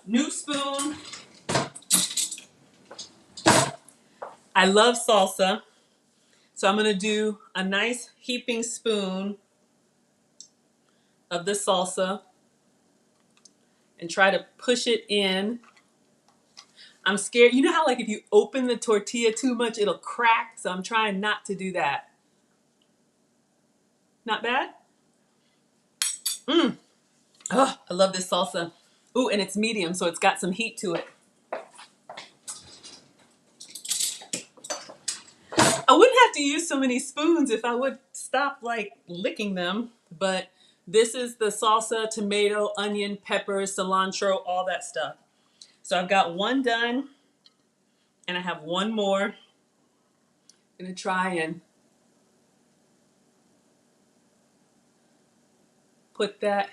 New spoon. I love salsa, so I'm going to do a nice heaping spoon of the salsa and try to push it in. I'm scared. You know how like if you open the tortilla too much, it'll crack? So I'm trying not to do that. Not bad? Oh, I love this salsa. Ooh, and it's medium, so it's got some heat to it. I wouldn't have to use so many spoons if I would stop like licking them. But this is the salsa, tomato, onion, peppers, cilantro, all that stuff. So I've got one done, and I have one more. I'm gonna try and put that.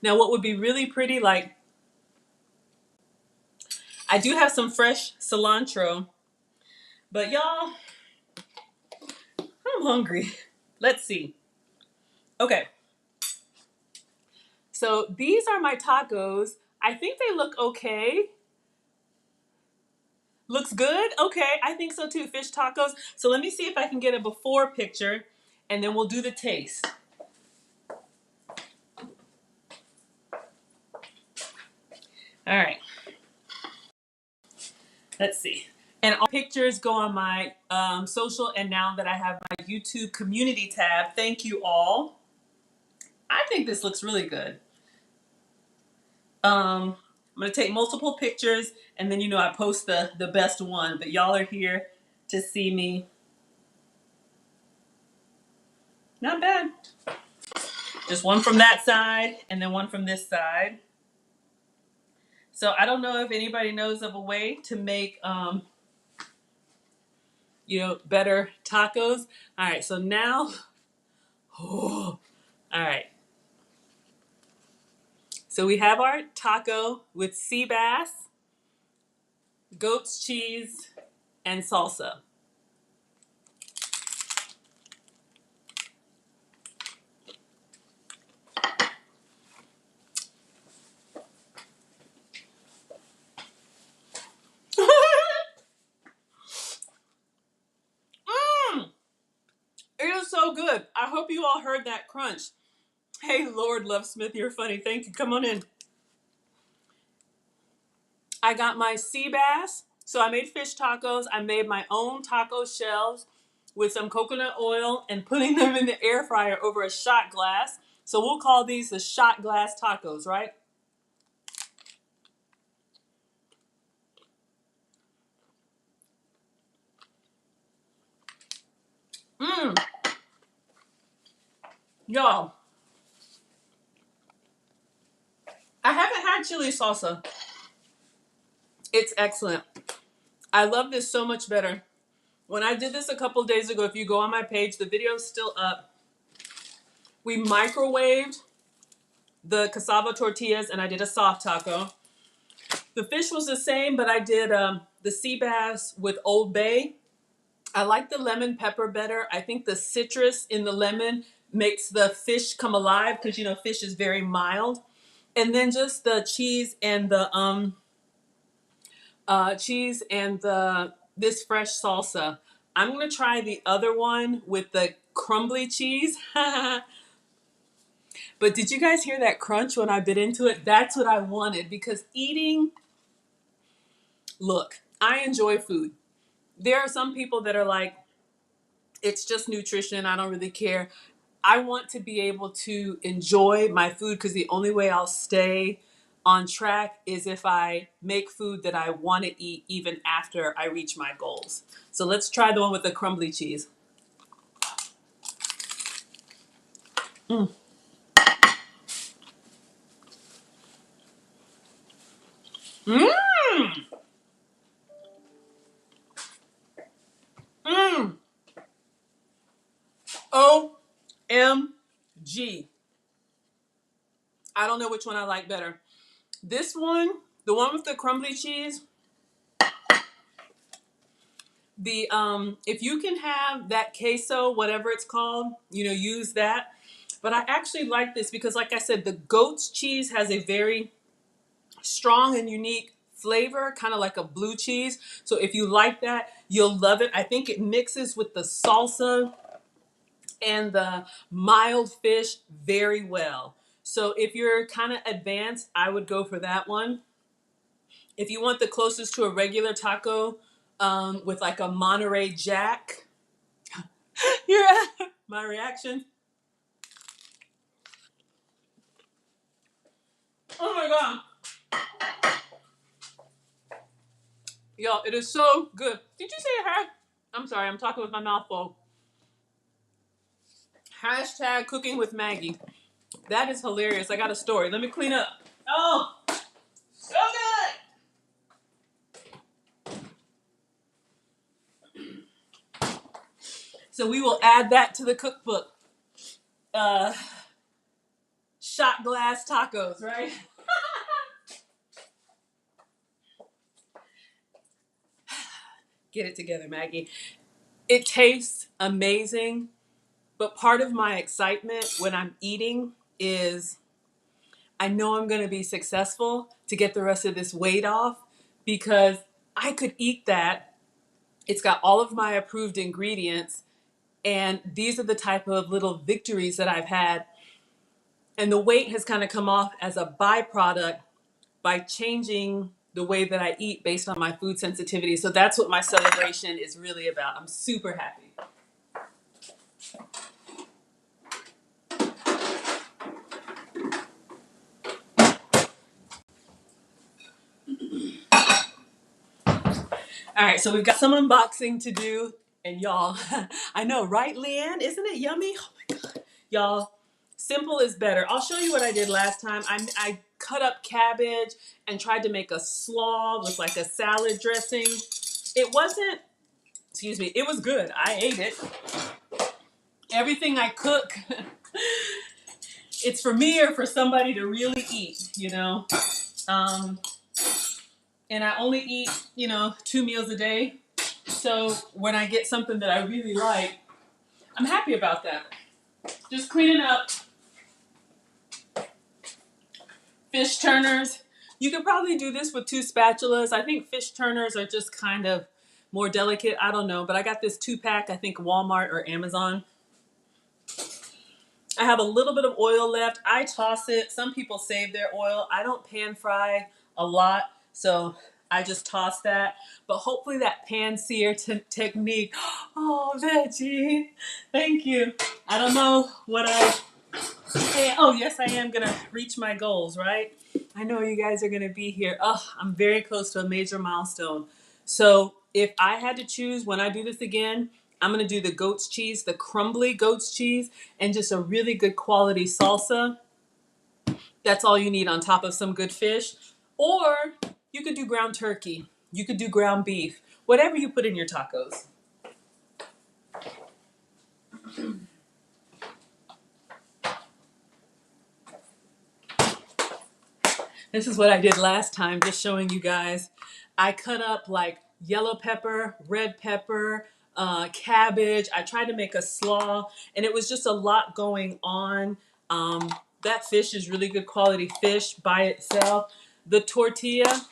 Now, what would be really pretty, like, I do have some fresh cilantro, but y'all, I'm hungry. Let's see. Okay. So these are my tacos. I think they look okay. Looks good? Okay, I think so too. Fish tacos. So let me see if I can get a before picture, and then we'll do the taste. All right. Let's see. And all pictures go on my social, and now that I have my YouTube community tab, thank you all. I think this looks really good. I'm gonna take multiple pictures, and then I post the best one. But y'all are here to see me. Not bad. Just one from that side, and then one from this side. So I don't know if anybody knows of a way to make better tacos. All right, so now, oh, all right. So we have our taco with sea bass, goat's cheese, and salsa. It is so good. I hope you all heard that crunch. Hey, Lord Love Smith, you're funny. Thank you. Come on in. I got my sea bass. So I made fish tacos. I made my own taco shells with some coconut oil and putting them in the air fryer over a shot glass. So we'll call these the shot glass tacos, right? Mmm. Y'all, I haven't had chili salsa. It's excellent. I love this so much better. When I did this a couple days ago, if you go on my page, the video's still up. We microwaved the cassava tortillas and I did a soft taco. The fish was the same, but I did the sea bass with Old Bay. I like the lemon pepper better. I think the citrus in the lemon makes the fish come alive because fish is very mild. And then just the cheese and the this fresh salsa. I'm going to try the other one with the crumbly cheese. But did you guys hear that crunch when I bit into it? That's what I wanted, because look, I enjoy food. There are some people that are like, it's just nutrition, I don't really care. I want to be able to enjoy my food, because the only way I'll stay on track is if I make food that I want to eat even after I reach my goals. So let's try the one with the crumbly cheese. Mm. Mmm. Mmm. OMG. I don't know which one I like better. This one, the one with the crumbly cheese, the if you can have that queso, whatever it's called, use that. But I actually like this because, like I said, the goat's cheese has a very strong and unique flavor, kind of like a blue cheese. So if you like that, you'll love it. I think it mixes with the salsa and the mild fish very well. So if you're kind of advanced, I would go for that one. If you want the closest to a regular taco, with like a Monterey Jack, yeah, my reaction. Oh my God. Y'all, it is so good. Did you say it had? I'm sorry, I'm talking with my mouth full. Hashtag cooking with Maggie. That is hilarious. I got a story. Let me clean up. Oh, so good. So we will add that to the cookbook. Uh, Shot glass tacos, right? Get it together, Maggie. It tastes amazing, but part of my excitement when I'm eating is I know I'm going to be successful to get the rest of this weight off, because I could eat that. It's got all of my approved ingredients, and these are the type of little victories that I've had. And the weight has kind of come off as a byproduct by changing the way that I eat based on my food sensitivity. So that's what my celebration is really about. I'm super happy. All right, so we've got some unboxing to do. And y'all, I know, right, Leanne? Isn't it yummy? Oh my God. Y'all, simple is better. I'll show you what I did last time. I cut up cabbage and tried to make a slaw with like a salad dressing. It wasn't, excuse me, it was good. I ate it. Everything I cook, it's for me or for somebody to really eat. Um, and I only eat, 2 meals a day. So when I get something that I really like, I'm happy about that. Just cleaning up fish turners. You could probably do this with 2 spatulas. I think fish turners are just kind of more delicate. I don't know, but I got this 2-pack, I think Walmart or Amazon. I have a little bit of oil left. I toss it. Some people save their oil. I don't pan fry a lot, so I just toss that. But hopefully that pan sear technique. Oh, veggie. Thank you. I don't know what oh, yes, I am going to reach my goals, right? I know you guys are going to be here. Oh, I'm very close to a major milestone. So if I had to choose when I do this again, I'm going to do the goat's cheese, the crumbly goat's cheese, and just a really good quality salsa. That's all you need on top of some good fish. Or you could do ground turkey. You could do ground beef. Whatever you put in your tacos. This is what I did last time, just showing you guys. I cut up like yellow pepper, red pepper, cabbage. I tried to make a slaw, and it was just a lot going on. That fish is really good quality fish by itself. The tortilla,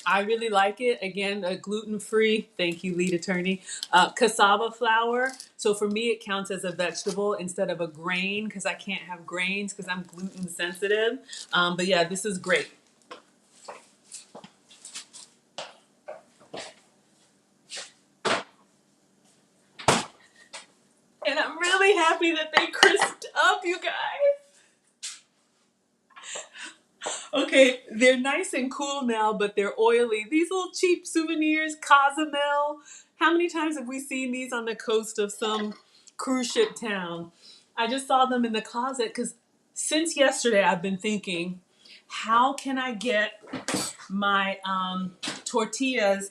I really like it. Again, gluten-free. Thank you, lead attorney. Cassava flour. So for me, it counts as a vegetable instead of a grain because I can't have grains because I'm gluten sensitive. But yeah, this is great. And I'm really happy that they crisped up, you guys. Okay, they're nice and cool now, but they're oily. These little cheap souvenirs, Cozumel. How many times have we seen these on the coast of some cruise ship town? I just saw them in the closet because since yesterday I've been thinking, how can I get my tortillas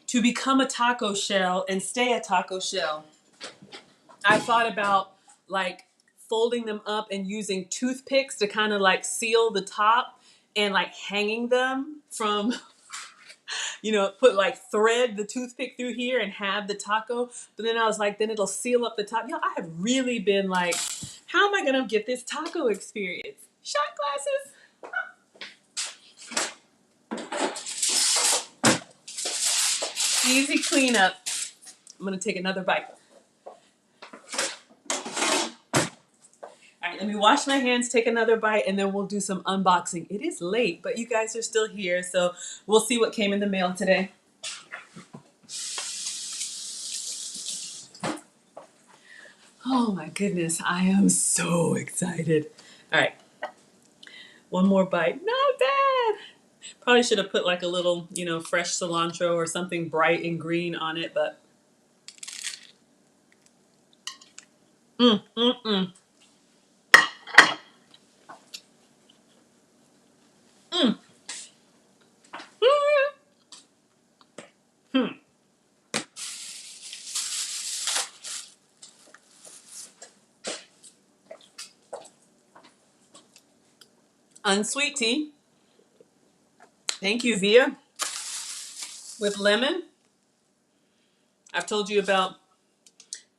to become a taco shell and stay a taco shell? I thought about like folding them up and using toothpicks to kind of like seal the top and like hanging them from, put like thread the toothpick through here and have the taco. But then I was like, then it'll seal up the top. I have really been like, how am I going to get this taco experience? Shot glasses. Easy cleanup. I'm going to take another bite. All right, let me wash my hands, take another bite, and then we'll do some unboxing. It is late, but you guys are still here, so we'll see what came in the mail today. Oh my goodness, I am so excited. All right, one more bite. Not bad. Probably should have put like a little, fresh cilantro or something bright and green on it, but mm, mm, mm. Mm. Hmm. Unsweet tea. Thank you, Via. With lemon. I've told you about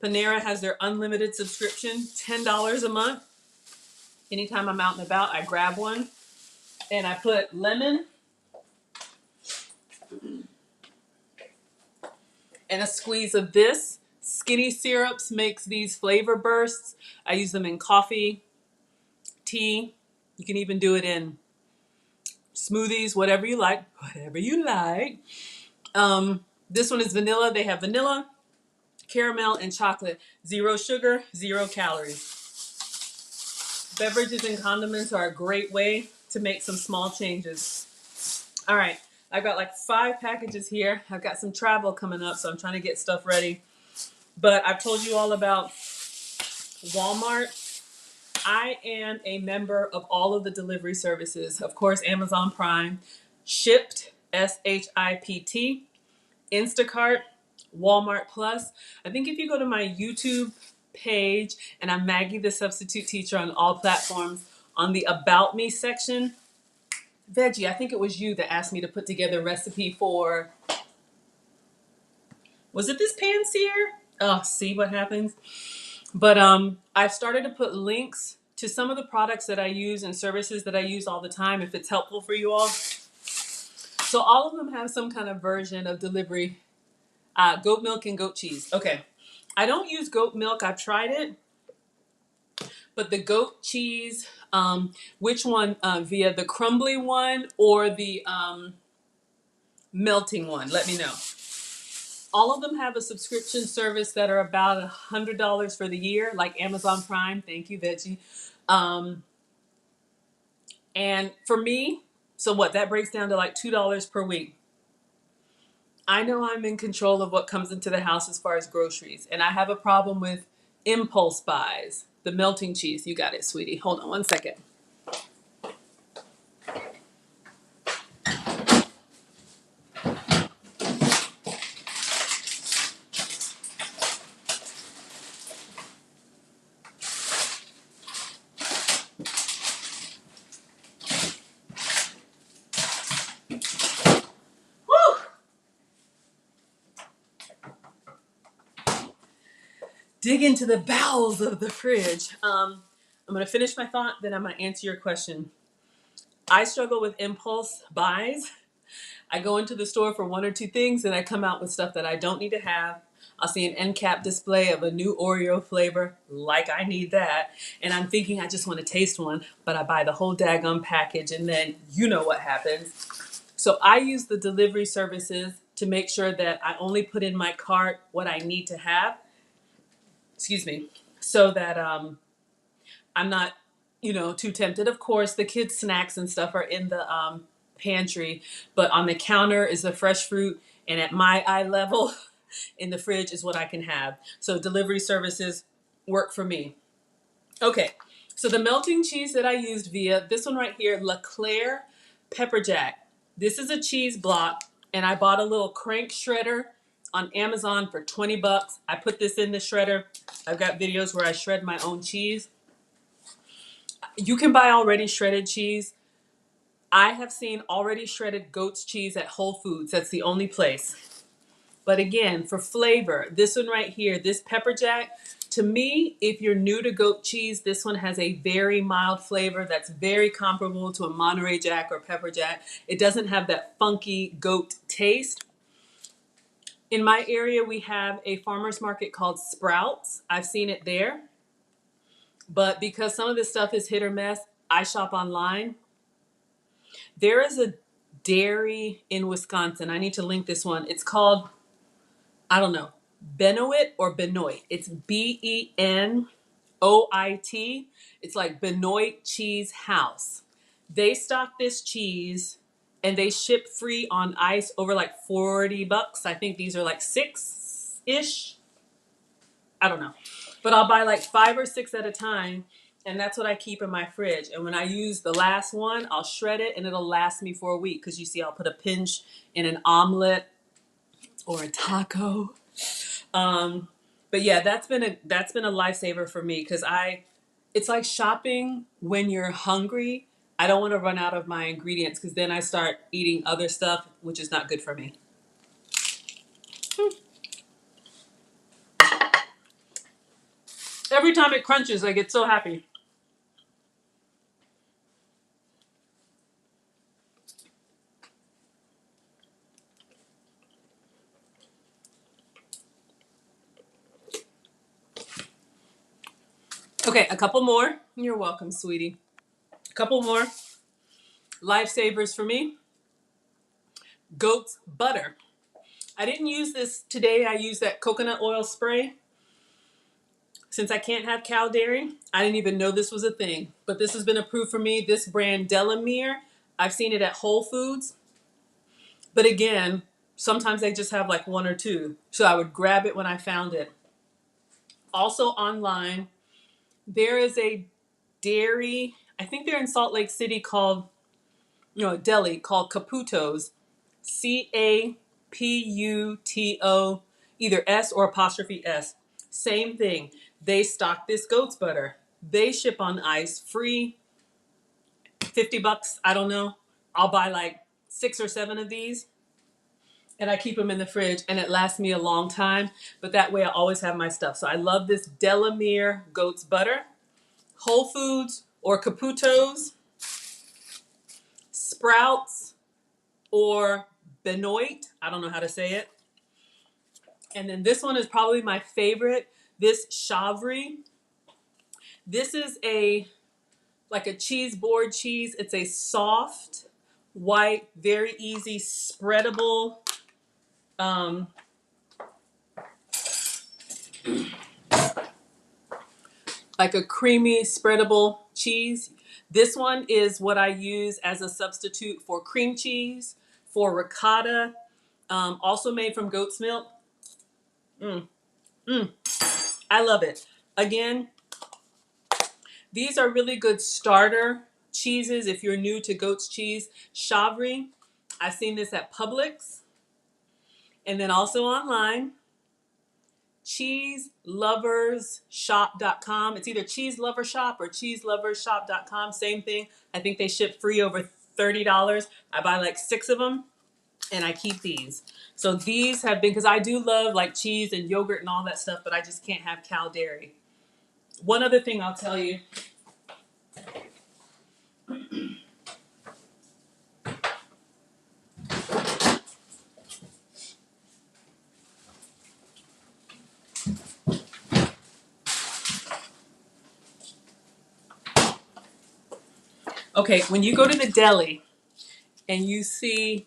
Panera has their unlimited subscription, $10 a month. Anytime I'm out and about, I grab one and I put lemon and a squeeze of this. Skinny Syrups makes these flavor bursts. I use them in coffee, tea. You can even do it in smoothies, whatever you like. Whatever you like. This one is vanilla. They have vanilla, caramel, and chocolate. 0 sugar, 0 calories. Beverages and condiments are a great way to make some small changes. All right, I've got like 5 packages here. I've got some travel coming up, so I'm trying to get stuff ready. But I've told you all about Walmart. I am a member of all of the delivery services. Of course, Amazon Prime, Shipt, SHIPT, Instacart, Walmart Plus. I think if you go to my YouTube page, and I'm Maggie the Substitute Teacher on all platforms, on the About Me section, Veggie, I think it was you that asked me to put together a recipe for, was it this pan sear? Oh, see what happens? But I've started to put links to some of the products that I use and services that I use all the time if it's helpful for you all. So all of them have some kind of version of delivery. Goat milk and goat cheese. Okay. I don't use goat milk. I've tried it. But the goat cheese, which one, Via the crumbly one or the melting one? Let me know. All of them have a subscription service that are about $100 for the year, like Amazon Prime. Thank you, Veggie. And for me, so what? That breaks down to like $2 per week. I know I'm in control of what comes into the house as far as groceries, and I have a problem with impulse buys. The melting cheese. You got it, sweetie. Hold on one second. Dig into the bowels of the fridge. I'm going to finish my thought, then I'm going to answer your question. I struggle with impulse buys. I go into the store for one or two things and I come out with stuff that I don't need to have. I'll see an end cap display of a new Oreo flavor, like I need that. And I'm thinking I just want to taste one, but I buy the whole daggum package and then you know what happens. So I use the delivery services to make sure that I only put in my cart what I need to have. Excuse me. So that I'm not, too tempted. Of course, the kids' snacks and stuff are in the pantry, but on the counter is the fresh fruit, and at my eye level, in the fridge is what I can have. So delivery services work for me. Okay, so the melting cheese that I used via this one right here, LeClaire Pepper Jack. This is a cheese block, and I bought a little crank shredder on Amazon for 20 bucks. I put this in the shredder. I've got videos where I shred my own cheese. You can buy already shredded cheese. I have seen already shredded goat's cheese at Whole Foods. That's the only place. But again, for flavor, this one right here, this pepper jack, to me, if you're new to goat cheese, this one has a very mild flavor that's very comparable to a Monterey Jack or pepper jack. It doesn't have that funky goat taste. In my area, we have a farmer's market called Sprouts. I've seen it there. But because some of this stuff is hit or miss, I shop online. There is a dairy in Wisconsin. I need to link this one. It's called, I don't know, Benoit or Benoit. It's Benoit. It's like Benoit Cheese House. They stock this cheese and they ship free on ice over like 40 bucks. I think these are like 6-ish. I don't know. But I'll buy like 5 or 6 at a time, and that's what I keep in my fridge. And when I use the last one, I'll shred it and it'll last me for a week, because you see I'll put a pinch in an omelet or a taco. But yeah, that's been a lifesaver for me, because it's like shopping when you're hungry. I don't want to run out of my ingredients, because then I start eating other stuff, which is not good for me. Every time it crunches, I get so happy. Okay, a couple more. You're welcome, sweetie. A couple more lifesavers for me. Goat's butter. I didn't use this today. I used that coconut oil spray. Since I can't have cow dairy, I didn't even know this was a thing. But this has been approved for me. This brand, Delamere. I've seen it at Whole Foods. But again, sometimes they just have like 1 or 2. So I would grab it when I found it. Also online, there is a dairy, I think they're in Salt Lake City, called, a deli called Caputo's. Caputo, either S or apostrophe S. Same thing. They stock this goat's butter. They ship on ice free. 50 bucks, I don't know. I'll buy like 6 or 7 of these, and I keep them in the fridge, and it lasts me a long time. But that way I always have my stuff. So I love this Delamere goat's butter. Whole Foods or Caputo's, Sprouts or Benoit. I don't know how to say it. And then this one is probably my favorite. This Chavry. This is like a cheese board cheese. It's a soft, white, very easy, spreadable, like a creamy, spreadable cheese. This one is what I use as a substitute for cream cheese, for ricotta, also made from goat's milk. I love it. Again, these are really good starter cheeses if you're new to goat's cheese. Chavry, I've seen this at Publix, and then also online. cheeseloversshop.com. It's either Cheese Lover Shop or cheeseloversshop.com. Same thing. I think they ship free over $30. I buy like 6 of them, and I keep these. So these have been, because I do love like cheese and yogurt and all that stuff, but I just can't have cow dairy. One other thing I'll tell you. Okay, when you go to the deli and you see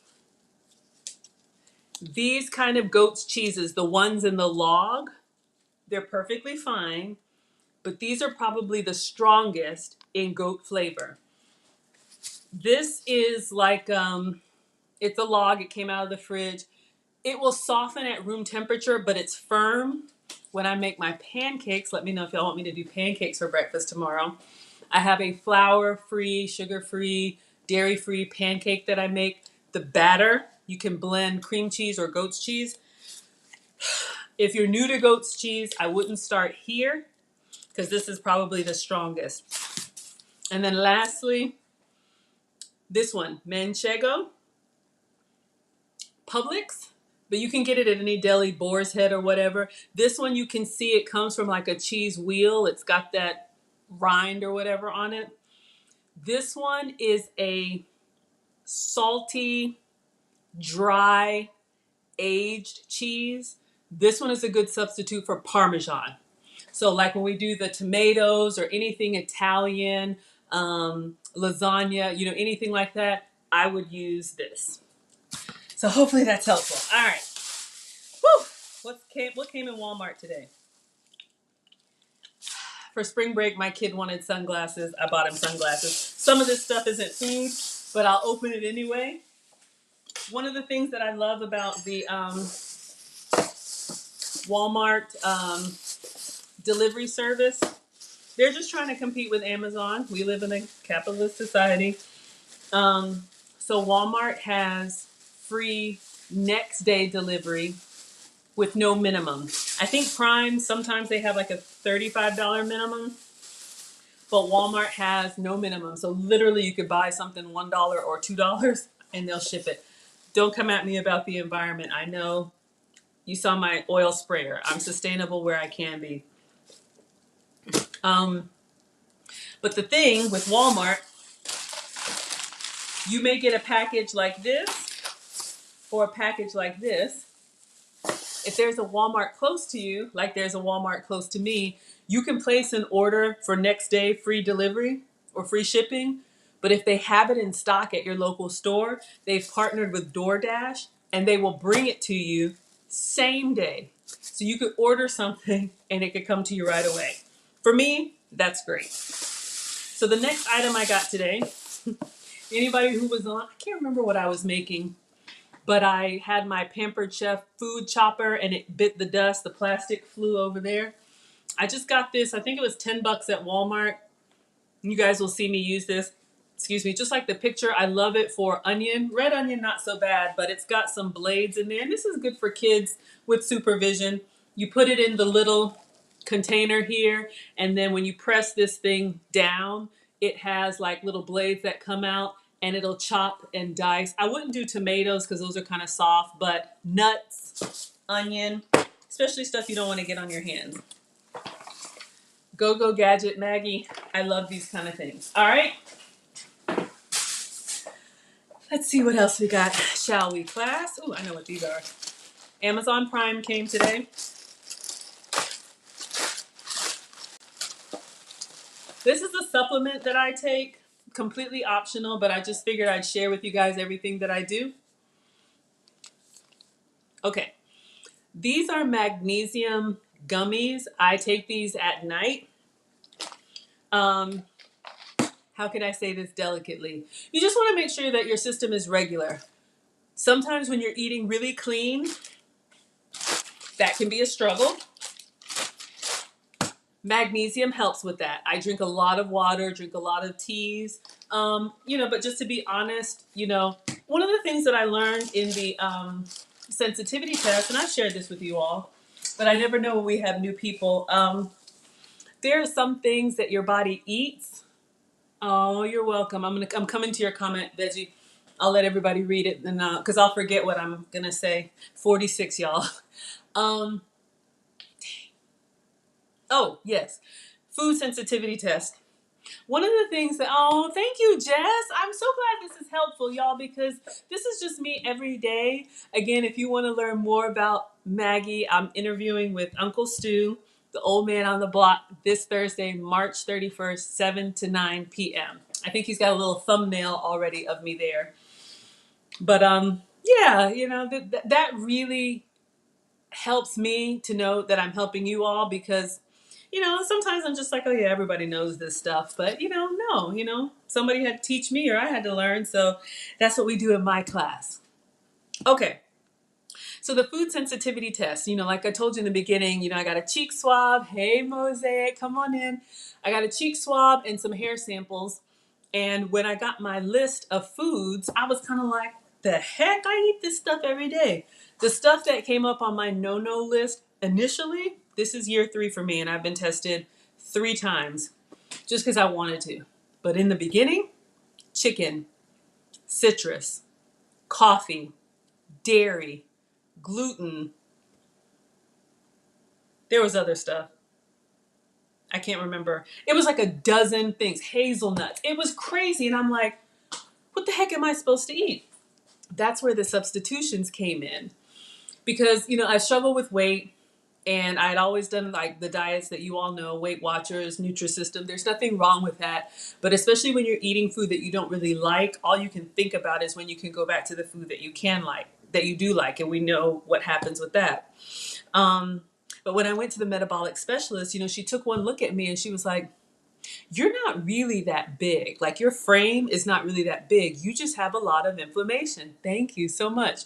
these kind of goat's cheeses, the ones in the log, they're perfectly fine, but these are probably the strongest in goat flavor. This is like, it's a log, it came out of the fridge. It will soften at room temperature, but it's firm. When I make my pancakes, let me know if y'all want me to do pancakes for breakfast tomorrow. I have a flour-free, sugar-free, dairy-free pancake that I make. The batter, you can blend cream cheese or goat's cheese. If you're new to goat's cheese, I wouldn't start here because this is probably the strongest. And then lastly, this one, Manchego, Publix, but you can get it at any deli, Boar's Head or whatever. This one you can see it comes from like a cheese wheel. It's got that rind or whatever on it. This one is a salty, dry, aged cheese. This one is a good substitute for Parmesan. So like when we do the tomatoes or anything Italian, lasagna, anything like that, I would use this. So hopefully that's helpful. All right. Whew. What came in Walmart today? For spring break, my kid wanted sunglasses. I bought him sunglasses. Some of this stuff isn't food, but I'll open it anyway. One of the things that I love about the Walmart delivery service, they're just trying to compete with Amazon. We live in a capitalist society. So Walmart has free next day delivery with no minimum. I think Prime, sometimes they have like a $35 minimum, but Walmart has no minimum. So literally you could buy something $1 or $2 and they'll ship it. Don't come at me about the environment. I know you saw my oil sprayer. I'm sustainable where I can be. But the thing with Walmart, you may get a package like this or a package like this. If there's a Walmart close to you, like there's a Walmart close to me, you can place an order for next day free delivery or free shipping. But if they have it in stock at your local store, they've partnered with DoorDash and they will bring it to you same day. So you could order something and it could come to you right away. For me, that's great. So the next item I got today, anybody who was on, I can't remember what I was making, but I had my Pampered Chef food chopper and it bit the dust. The plastic flew over there. I just got this. I think it was $10 at Walmart. You guys will see me use this. Excuse me, just like the picture. I love it for onion. Red onion, not so bad, but it's got some blades in there. And this is good for kids with supervision. You put it in the little container here, and then when you press this thing down, it has like little blades that come out and it'll chop and dice. I wouldn't do tomatoes because those are kind of soft, but nuts, onion, especially stuff you don't want to get on your hands. Go gadget, Maggie. I love these kind of things. All right. Let's see what else we got, shall we, class? Ooh, I know what these are. Amazon Prime came today. This is a supplement that I take, completely optional, but I just figured I'd share with you guys everything that I do. Okay, these are Magnesium Gummies. I take these at night. How can I say this delicately? You just want to make sure that your system is regular. Sometimes when you're eating really clean, that can be a struggle. Magnesium helps with that. I drink a lot of water, drink a lot of teas, but just to be honest, one of the things that I learned in the sensitivity test, and I've shared this with you all, but I never know when we have new people. There are some things that your body eats. Oh, you're welcome. I'm coming to your comment, Veggie. I'll let everybody read it, and because I'll forget what I'm gonna say. 46, y'all. Oh, yes. Food sensitivity test. One of the things that, oh, thank you, Jess. I'm so glad this is helpful, y'all, because this is just me every day. Again, if you want to learn more about Maggie, I'm interviewing with Uncle Stu, the old man on the block, this Thursday, March 31st, 7 to 9 p.m. I think he's got a little thumbnail already of me there. But yeah, that really helps me to know that I'm helping you all because sometimes I'm just like, oh yeah, everybody knows this stuff, but no, somebody had to teach me or I had to learn, so that's what we do in my class. Okay. So the food sensitivity test, like I told you in the beginning, I got a cheek swab. Hey, Mosaic, come on in. I got a cheek swab and some hair samples. And when I got my list of foods, I was kind of like, the heck? I eat this stuff every day. The stuff that came up on my no-no list initially, this is year 3 for me, and I've been tested 3 times just because I wanted to. But in the beginning, chicken, citrus, coffee, dairy, gluten. There was other stuff. I can't remember. It was like a dozen things. Hazelnuts. It was crazy. And I'm like, what the heck am I supposed to eat? That's where the substitutions came in. Because, I struggle with weight. And I'd always done like the diets that you all know, Weight Watchers, Nutrisystem. There's nothing wrong with that. But especially when you're eating food that you don't really like, all you can think about is when you can go back to the food that you can like, that you do like. And we know what happens with that. But when I went to the metabolic specialist, she took one look at me and she was like, you're not really that big. Like your frame is not really that big. You just have a lot of inflammation. Thank you so much.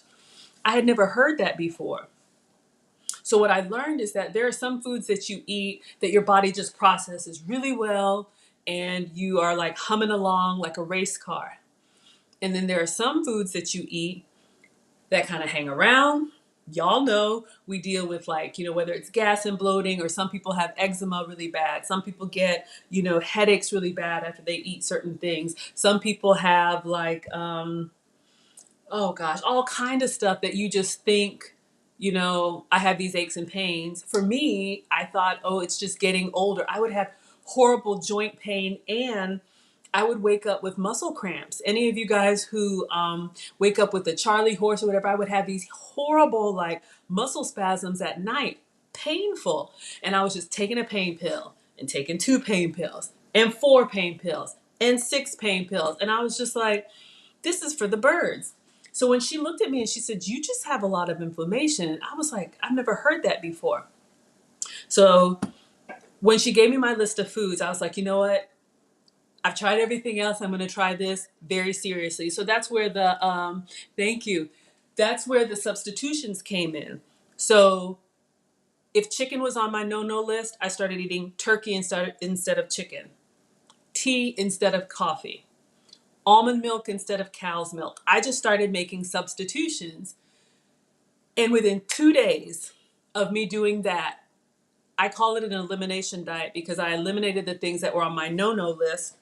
I had never heard that before. So what I learned is that there are some foods that you eat that your body just processes really well and you are like humming along like a race car. And then there are some foods that you eat that kind of hang around. Y'all know we deal with like, whether it's gas and bloating or some people have eczema really bad. Some people get, headaches really bad after they eat certain things. Some people have like, oh gosh, all kind of stuff that you just think, I have these aches and pains. For me, I thought, oh, it's just getting older. I would have horrible joint pain and I would wake up with muscle cramps. Any of you guys who wake up with the Charlie horse or whatever, I would have these horrible like muscle spasms at night, painful. And I was just taking a pain pill and taking 2 pain pills and 4 pain pills and 6 pain pills. And I was just like, this is for the birds. So when she looked at me and she said, you just have a lot of inflammation, I was like, I've never heard that before. So when she gave me my list of foods, I was like, you know what? I've tried everything else. I'm going to try this very seriously. So that's where thank you. That's where the substitutions came in. So if chicken was on my no-no list, I started eating turkey instead of chicken, tea instead of coffee, almond milk instead of cow's milk. I just started making substitutions. And within 2 days of me doing that, I call it an elimination diet because I eliminated the things that were on my no-no list.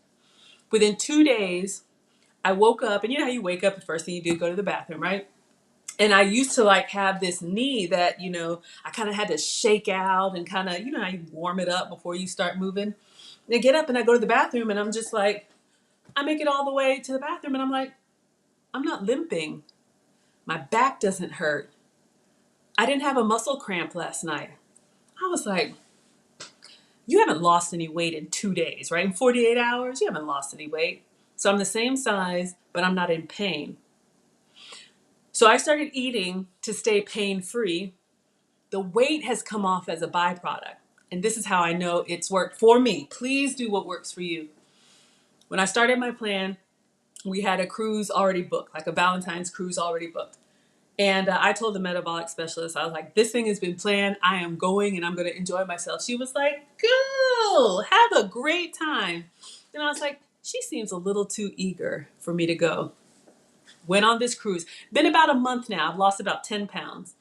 Within 2 days, I woke up, and you know how you wake up, the first thing you do, go to the bathroom, right? And I used to like have this knee that, I kind of had to shake out and kind of, how you warm it up before you start moving. And I get up and I go to the bathroom and I'm just like, I make it all the way to the bathroom and I'm like, I'm not limping. My back doesn't hurt. I didn't have a muscle cramp last night. I was like, you haven't lost any weight in 2 days, right? In 48 hours, you haven't lost any weight. So I'm the same size, but I'm not in pain. So I started eating to stay pain-free. The weight has come off as a byproduct. And this is how I know it's worked for me. Please do what works for you. When I started my plan, we had a cruise already booked, like a Valentine's cruise already booked. And I told the metabolic specialist, I was like, this thing has been planned. I am going and I'm going to enjoy myself. She was like, go, have a great time. And I was like, she seems a little too eager for me to go. Went on this cruise. Been about a month now. I've lost about 10 pounds.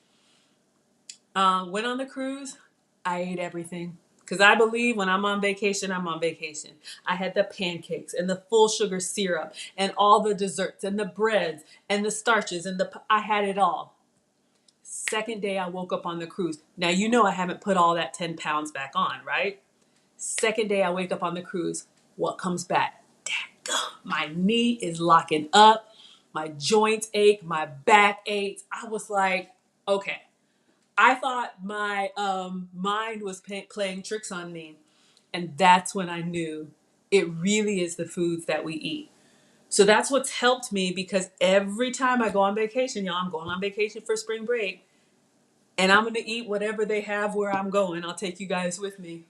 Went on the cruise. I ate everything. Because I believe when I'm on vacation, I'm on vacation. I had the pancakes and the full sugar syrup and all the desserts and the breads and the starches and I had it all. Second day I woke up on the cruise. Now you know I haven't put all that 10 pounds back on, right? Second day I wake up on the cruise. What comes back? My knee is locking up. My joints ache. My back aches. I was like, okay. I thought my mind was playing tricks on me. And that's when I knew It really is the foods that we eat. So that's what's helped me, because every time I go on vacation, y'all, I'm going on vacation for spring break, and I'm going to eat whatever they have where I'm going. I'll take you guys with me.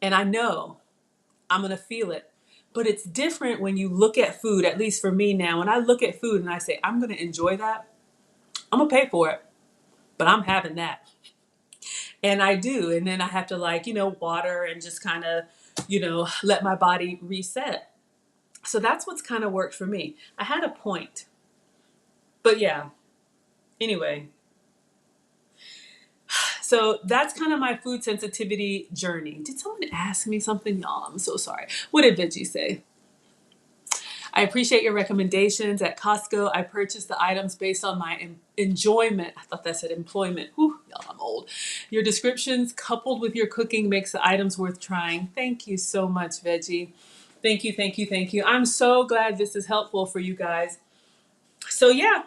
And I know I'm going to feel it. But it's different when you look at food, at least for me now. When I look at food and I say, I'm going to enjoy that, I'm going to pay for it, but I'm having that. And I do. And then I have to, like, water and just kind of, let my body reset. So that's what's kind of worked for me. I had a point. But yeah, anyway. So that's kind of my food sensitivity journey. Did someone ask me something? Y'all, I'm so sorry. What did Veggie say? I appreciate your recommendations. At Costco, I purchased the items based on my enjoyment. I thought that said employment. Whew, y'all, I'm old. Your descriptions coupled with your cooking makes the items worth trying. Thank you so much, Veggie. Thank you, thank you, thank you. I'm so glad this is helpful for you guys. So yeah,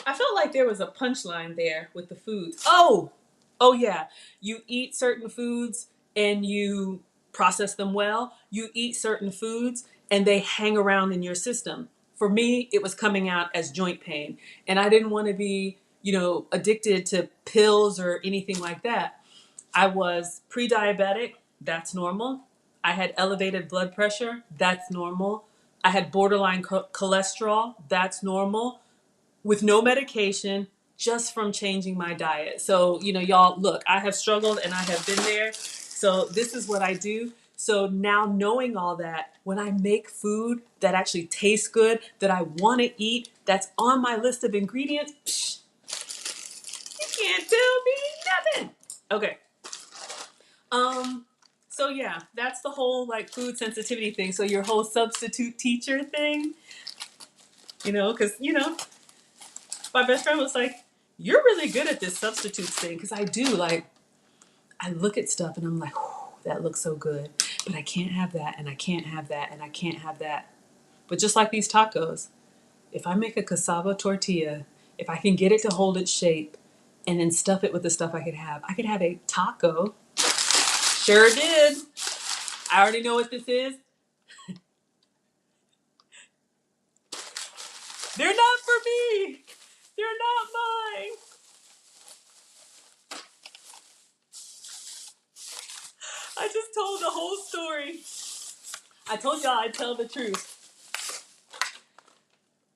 I felt like there was a punchline there with the foods. Oh yeah. You eat certain foods and you process them well. You eat certain foods and they hang around in your system. For me, it was coming out as joint pain, and I didn't want to be, addicted to pills or anything like that. I was pre-diabetic. That's normal. I had elevated blood pressure. That's normal. I had borderline cholesterol. That's normal, with no medication, just from changing my diet. So, y'all, look, I have struggled and I have been there. So this is what I do. So now, knowing all that, when I make food that actually tastes good, that I want to eat, that's on my list of ingredients, you can't tell me nothing. Okay. So yeah, that's the whole, like, food sensitivity thing. So your whole substitute teacher thing, because my best friend was like, you're really good at this substitutes thing. Because I do, like, I look at stuff and I'm like, that looks so good, but I can't have that, and I can't have that, and I can't have that. But just like these tacos, if I make a cassava tortilla, if I can get it to hold its shape and then stuff it with the stuff I could have a taco. Sure did. I already know what this is. They're not for me. They're not mine. I just told the whole story. I told y'all I'd tell the truth.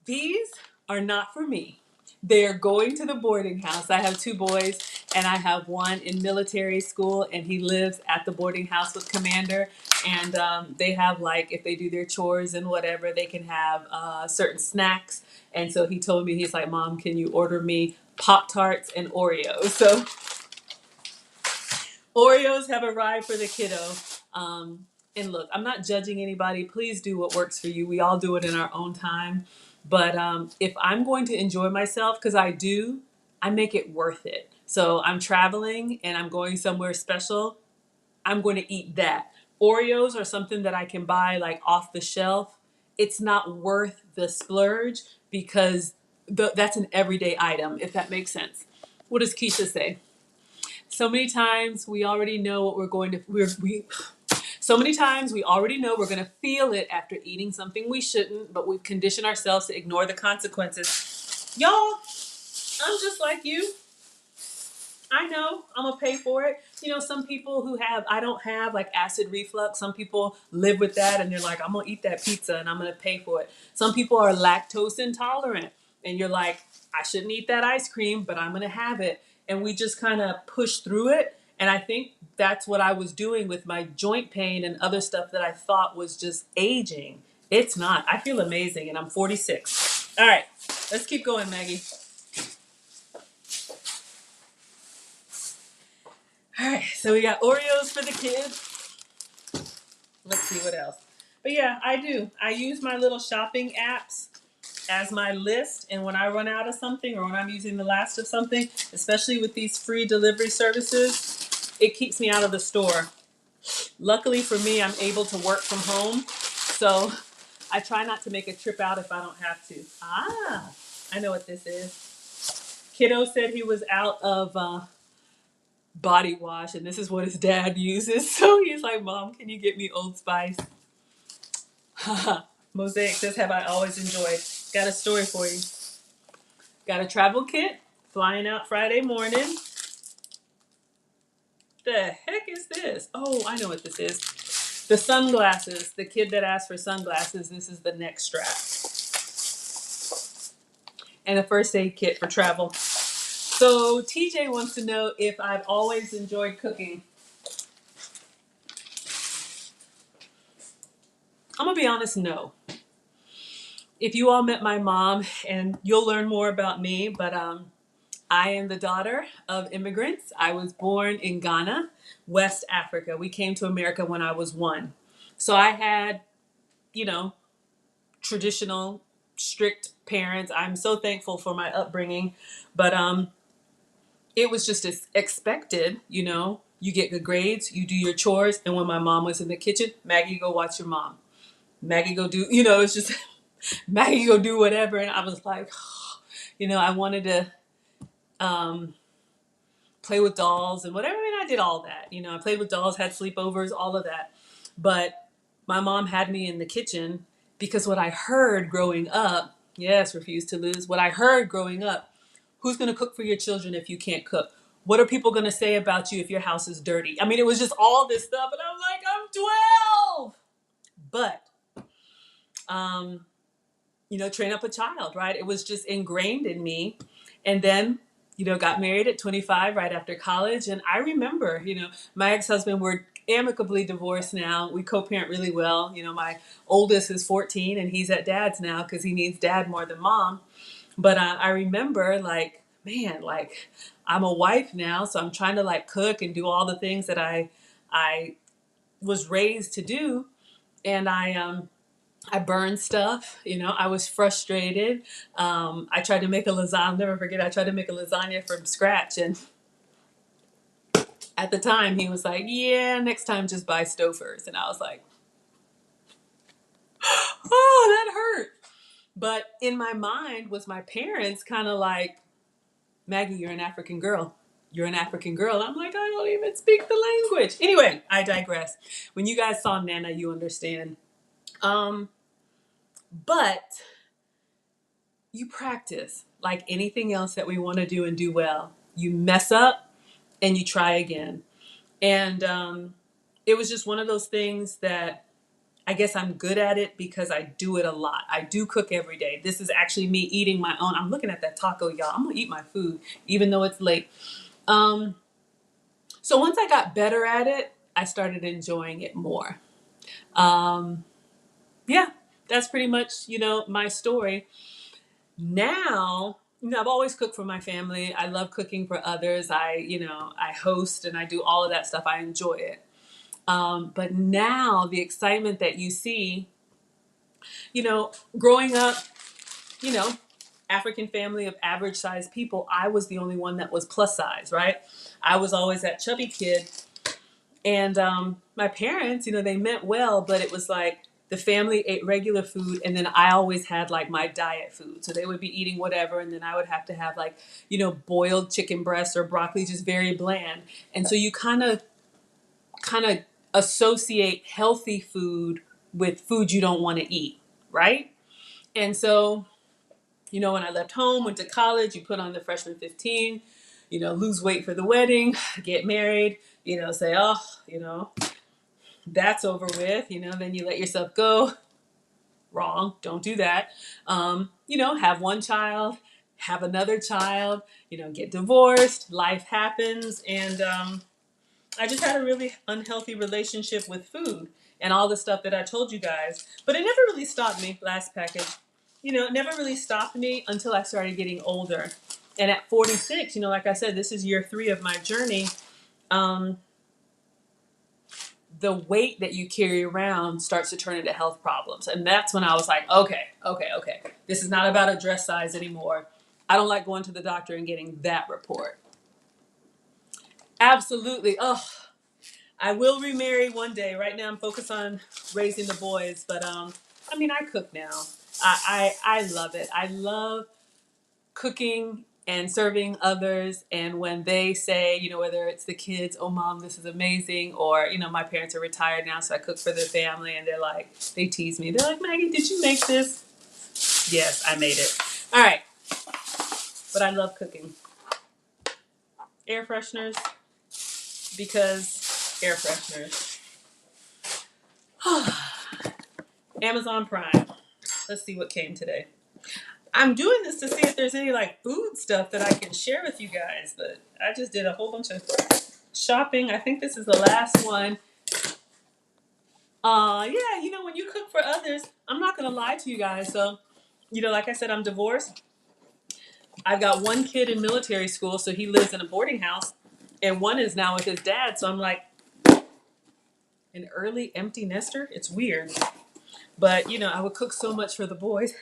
These are not for me. They are going to the boarding house. I have two boys, and I have one in military school, and he lives at the boarding house with Commander. And they have, like, if they do their chores and whatever, they can have certain snacks. And so he told me, he's like, Mom, can you order me Pop-Tarts and Oreos? So Oreos have arrived for the kiddo. And look, I'm not judging anybody. Please do what works for you. We all do it in our own time. But if I'm going to enjoy myself, because I do, I make it worth it. So I'm traveling and I'm going somewhere special, I'm going to eat that. Oreos are something that I can buy, like, off the shelf. It's not worth the splurge, because that's an everyday item, if that makes sense. What does Keisha say? So many times we already know what we're going to so many times we already know we're going to feel it after eating something we shouldn't, but we've conditioned ourselves to ignore the consequences. Y'all, I'm just like you. I know I'm gonna pay for it. Some people I don't have, like, acid reflux. Some people live with that and they're like, I'm gonna eat that pizza and I'm gonna pay for it. Some people are lactose intolerant and you're like, I shouldn't eat that ice cream, but I'm gonna have it. And we just kind of push through it. And I think that's what I was doing with my joint pain and other stuff that I thought was just aging. It's not. I feel amazing, and I'm 46. All right, let's keep going, Maggie. All right, so we got Oreos for the kids. Let's see what else. But yeah, I do. I use my little shopping apps as my list, and when I run out of something, or when I'm using the last of something, especially with these free delivery services, it keeps me out of the store. Luckily for me, I'm able to work from home, so I try not to make a trip out if I don't have to. I know what this is. Kiddo said he was out of body wash, and this is what his dad uses. So he's like, Mom, can you get me Old Spice? Mosaic says, have I always enjoyed? Got a story for you. Got a travel kit, flying out Friday morning. The heck is this? Oh, I know what this is. The sunglasses. The kid that asked for sunglasses, this is the neck strap. And a first aid kit for travel. So TJ wants to know if I've always enjoyed cooking. I'm gonna be honest, no. If you all met my mom, and you'll learn more about me, but I am the daughter of immigrants. I was born in Ghana, West Africa. We came to America when I was 1. So I had, you know, traditional, strict parents. I'm so thankful for my upbringing, but it was just as expected, you know. You get good grades, you do your chores, and when my mom was in the kitchen, Maggie, go watch your mom. Maggie, go do, you know, it's just Maggie, go do whatever. And I was like, you know, I wanted to play with dolls and whatever. And I did all that. You know, I played with dolls, had sleepovers, all of that. But my mom had me in the kitchen because what I heard growing up, yes, refuse to lose. What I heard growing up, who's going to cook for your children if you can't cook? What are people going to say about you if your house is dirty? I mean, it was just all this stuff. And I'm like, I'm 12. But, you know, train up a child, right? It was just ingrained in me. And then, you know, got married at 25 right after college. And I remember, you know, my ex-husband, we're amicably divorced now. We co-parent really well. You know, my oldest is 14 and he's at dad's now because he needs dad more than mom. But I remember like, man, like I'm a wife now. So I'm trying to like cook and do all the things that I was raised to do. And I burned stuff, you know, I was frustrated. I tried to make a lasagna, I'll never forget, I tried to make a lasagna from scratch. And at the time he was like, yeah, next time just buy Stouffer's. And I was like, oh, that hurt. But in my mind was my parents kind of like, Maggie, you're an African girl. You're an African girl. I'm like, I don't even speak the language. Anyway, I digress. When you guys saw Nana, you understand. But you practice like anything else that we want to do and do well. You mess up and you try again. And it was just one of those things that I guess I'm good at it because I do it a lot. I do cook every day. This is actually me eating my own. I'm looking at that taco, y'all. I'm going to eat my food even though it's late. So once I got better at it, I started enjoying it more. Um, yeah, that's pretty much, you know, my story. Now, you know, I've always cooked for my family. I love cooking for others. You know, I host and I do all of that stuff. I enjoy it. But now the excitement that you see, you know, growing up, you know, African family of average sized people, I was the only one that was plus size, right? I was always that chubby kid. And my parents, you know, they meant well, but it was like the family ate regular food, and then I always had like my diet food. So they would be eating whatever, and then I would have to have like, you know, boiled chicken breast or broccoli, just very bland. And so you kind of associate healthy food with food you don't want to eat, right? And so, you know, when I left home, went to college, you put on the freshman 15, you know, lose weight for the wedding, get married, you know, say, oh, you know, that's over with, you know, then you let yourself go. Wrong. Don't do that. You know, have one child, have another child, you know, get divorced, life happens. And I just had a really unhealthy relationship with food and all the stuff that I told you guys. But it never really stopped me, last package. You know, it never really stopped me until I started getting older. And at 46, you know, like I said, this is year 3 of my journey. Um, the weight that you carry around starts to turn into health problems. And that's when I was like, okay. This is not about a dress size anymore. I don't like going to the doctor and getting that report. Absolutely. Oh, I will remarry one day. Right now I'm focused on raising the boys, but I mean, I cook now. I love it. I love cooking and serving others. And when they say, whether it's the kids, oh, mom, this is amazing, or, my parents are retired now, so I cook for their family, and they're like, they tease me. They're like, Maggie, did you make this? Yes, I made it. All right. But I love cooking. Air fresheners, because air fresheners. Amazon Prime. Let's see what came today. I'm doing this to see if there's any like food stuff that I can share with you guys, but I just did a whole bunch of shopping. I think this is the last one. Yeah, when you cook for others, I'm not gonna lie to you guys. So, like I said, I'm divorced. I've got one kid in military school, so he lives in a boarding house, and one is now with his dad. So I'm like an early empty nester. It's weird, but I would cook so much for the boys.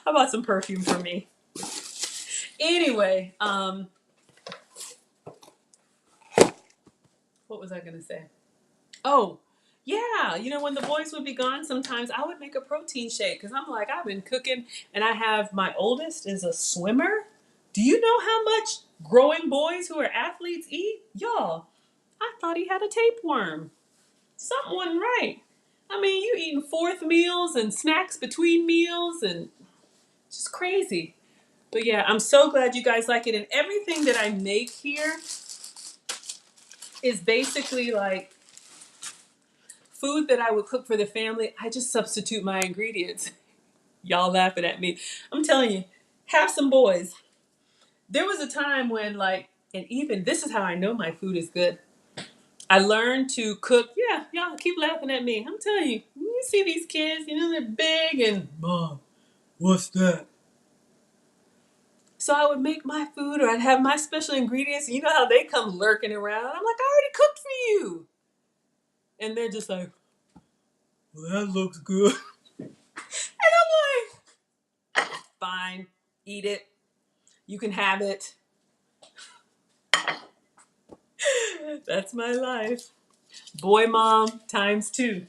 I bought some perfume for me. Anyway, what was I gonna say? Oh, yeah. When the boys would be gone, sometimes I would make a protein shake because I'm like, I've been cooking, and I have my oldest is a swimmer. Do you know how much growing boys who are athletes eat? Y'all, I thought he had a tapeworm. Something wasn't right. I mean, you eating fourth meals and snacks between meals and just crazy. But yeah, I'm so glad you guys like it. And everything that I make here is basically like food that I would cook for the family. I just substitute my ingredients. Y'all laughing at me. I'm telling you, have some boys. There was a time when and even this is how I know my food is good. I learned to cook. Yeah, y'all keep laughing at me. I'm telling you, you see these kids, they're big and, Mom, what's that? So I would make my food or I'd have my special ingredients. And you know how they come lurking around. I'm like, I already cooked for you. And they're just like, well, that looks good. And I'm like, fine, eat it. You can have it. That's my life. Boy mom times 2.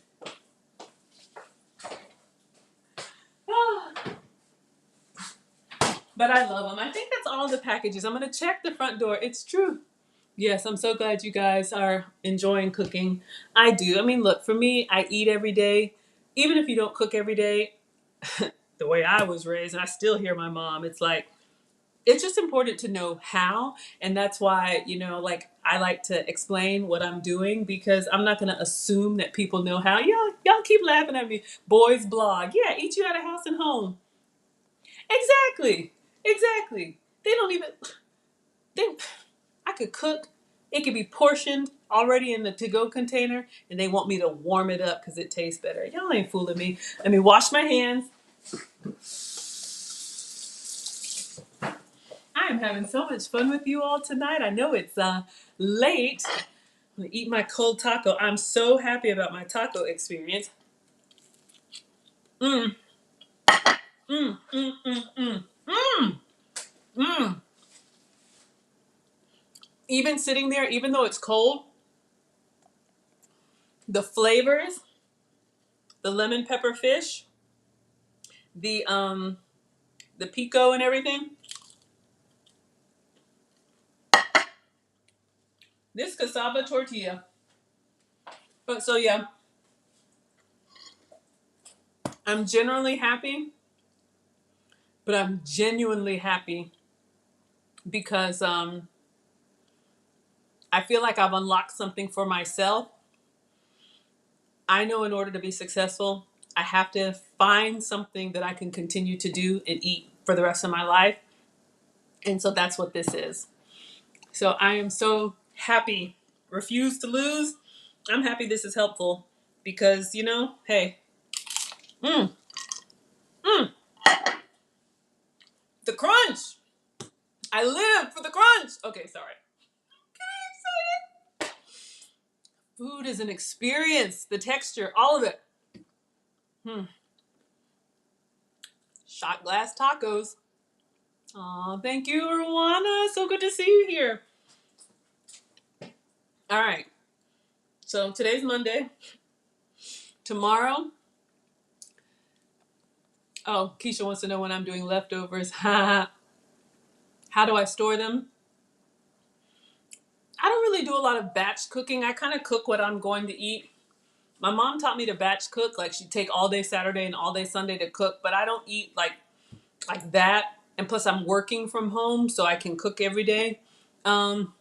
But I love them. I think that's all the packages. I'm going to check the front door. It's true. Yes, I'm so glad you guys are enjoying cooking. I do. I mean, look, for me, I eat every day. Even if you don't cook every day, the way I was raised, and I still hear my mom, it's like, it's just important to know how. And that's why, I like to explain what I'm doing because I'm not going to assume that people know how. Y'all keep laughing at me. Boys blog. Yeah, eat you out of house and home. Exactly. Exactly. They don't even, they, I could cook. It could be portioned already in the to-go container, and they want me to warm it up because it tastes better. Y'all ain't fooling me. Let me wash my hands. I am having so much fun with you all tonight. I know it's late. I'm gonna eat my cold taco. I'm so happy about my taco experience. Mmm, mmm, mmm, mmm, mmm, mmm, mmm. Even sitting there, even though it's cold, the flavors, the lemon pepper fish, the pico and everything. This cassava tortilla. But so yeah, I'm generally happy, but I'm genuinely happy because I feel like I've unlocked something for myself. I know in order to be successful, I have to find something that I can continue to do and eat for the rest of my life. And so that's what this is. So I am so happy. Refuse to lose. I'm happy this is helpful because, hey, mm, mm, the crunch. I live for the crunch. Okay, sorry. Food is an experience. The texture, all of it. Shot glass tacos. Aw, thank you, Rwana. So good to see you here. All right. So today's Monday. Tomorrow, Oh, Keisha wants to know when I'm doing leftovers. How do I store them? I don't really do a lot of batch cooking. I kind of cook what I'm going to eat. My mom taught me to batch cook. Like she'd take all day Saturday and all day Sunday to cook, but I don't eat like that. And plus, I'm working from home, so I can cook every day. Um,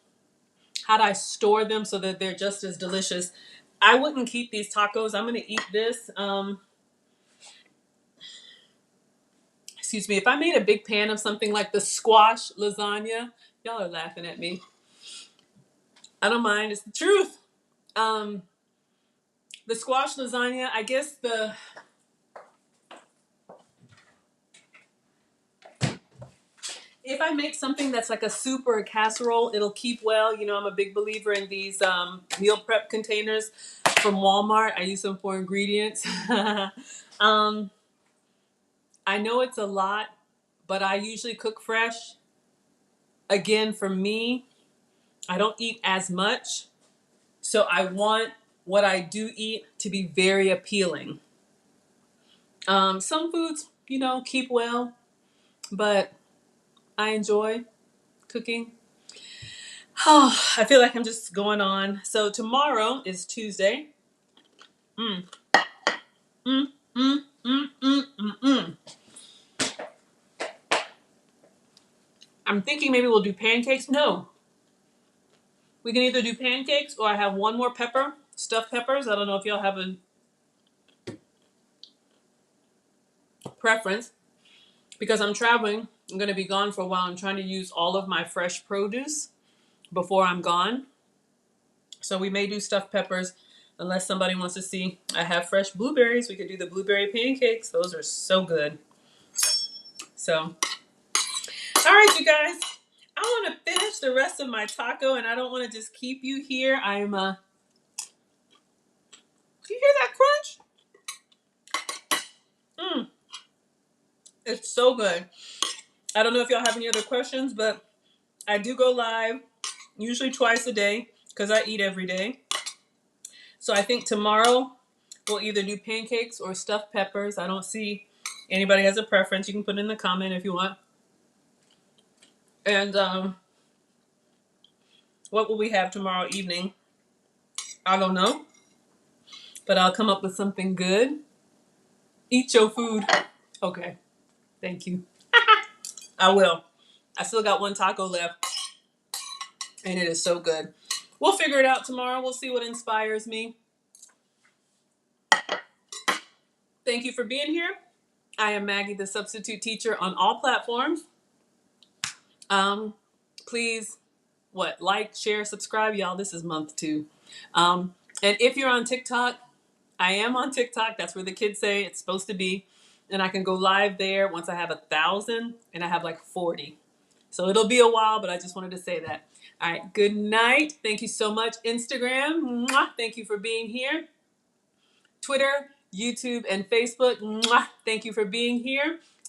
how do I store them so that they're just as delicious? I wouldn't keep these tacos. I'm gonna eat this. Excuse me. If I made a big pan of something like the squash lasagna, y'all are laughing at me. I don't mind. It's the truth. Um, the squash lasagna. I guess the if I make something that's like a soup or a casserole, it'll keep well. You know, I'm a big believer in these meal prep containers from Walmart. I use them for ingredients. um, I know it's a lot, but I usually cook fresh. Again, for me, I don't eat as much. So I want what I do eat to be very appealing. Some foods, you know, keep well, but I enjoy cooking. Oh, I feel like I'm just going on. So tomorrow is Tuesday. Mm, mm, mm, mm, mm, mm, mm. I'm thinking maybe we'll do pancakes. No, we can either do pancakes or I have one more pepper, stuffed peppers. I don't know if y'all have a preference because I'm traveling. I'm going to be gone for a while. I'm trying to use all of my fresh produce before I'm gone. So we may do stuffed peppers unless somebody wants to see. I have fresh blueberries. We could do the blueberry pancakes. Those are so good. So, all right, you guys. I want to finish the rest of my taco, and I don't want to just keep you here. Do you hear that crunch? It's so good. I don't know if y'all have any other questions, but I do go live usually twice a day because I eat every day. So I think tomorrow we'll either do pancakes or stuffed peppers. I don't see anybody has a preference. You can put in the comment if you want. And what will we have tomorrow evening? I don't know, but I'll come up with something good. Eat your food. Okay, thank you. I will. I still got one taco left, and it is so good. We'll figure it out tomorrow. We'll see what inspires me. Thank you for being here. I am Maggie, the substitute teacher on all platforms. Um, Please, like, share, subscribe, y'all. This is month 2. And if you're on TikTok, I am on TikTok. That's where the kids say it's supposed to be. And I can go live there once I have 1,000, and I have like 40. So it'll be a while, but I just wanted to say that. All right, good night. Thank you so much. Instagram, mwah, thank you for being here. Twitter, YouTube, and Facebook, mwah, thank you for being here.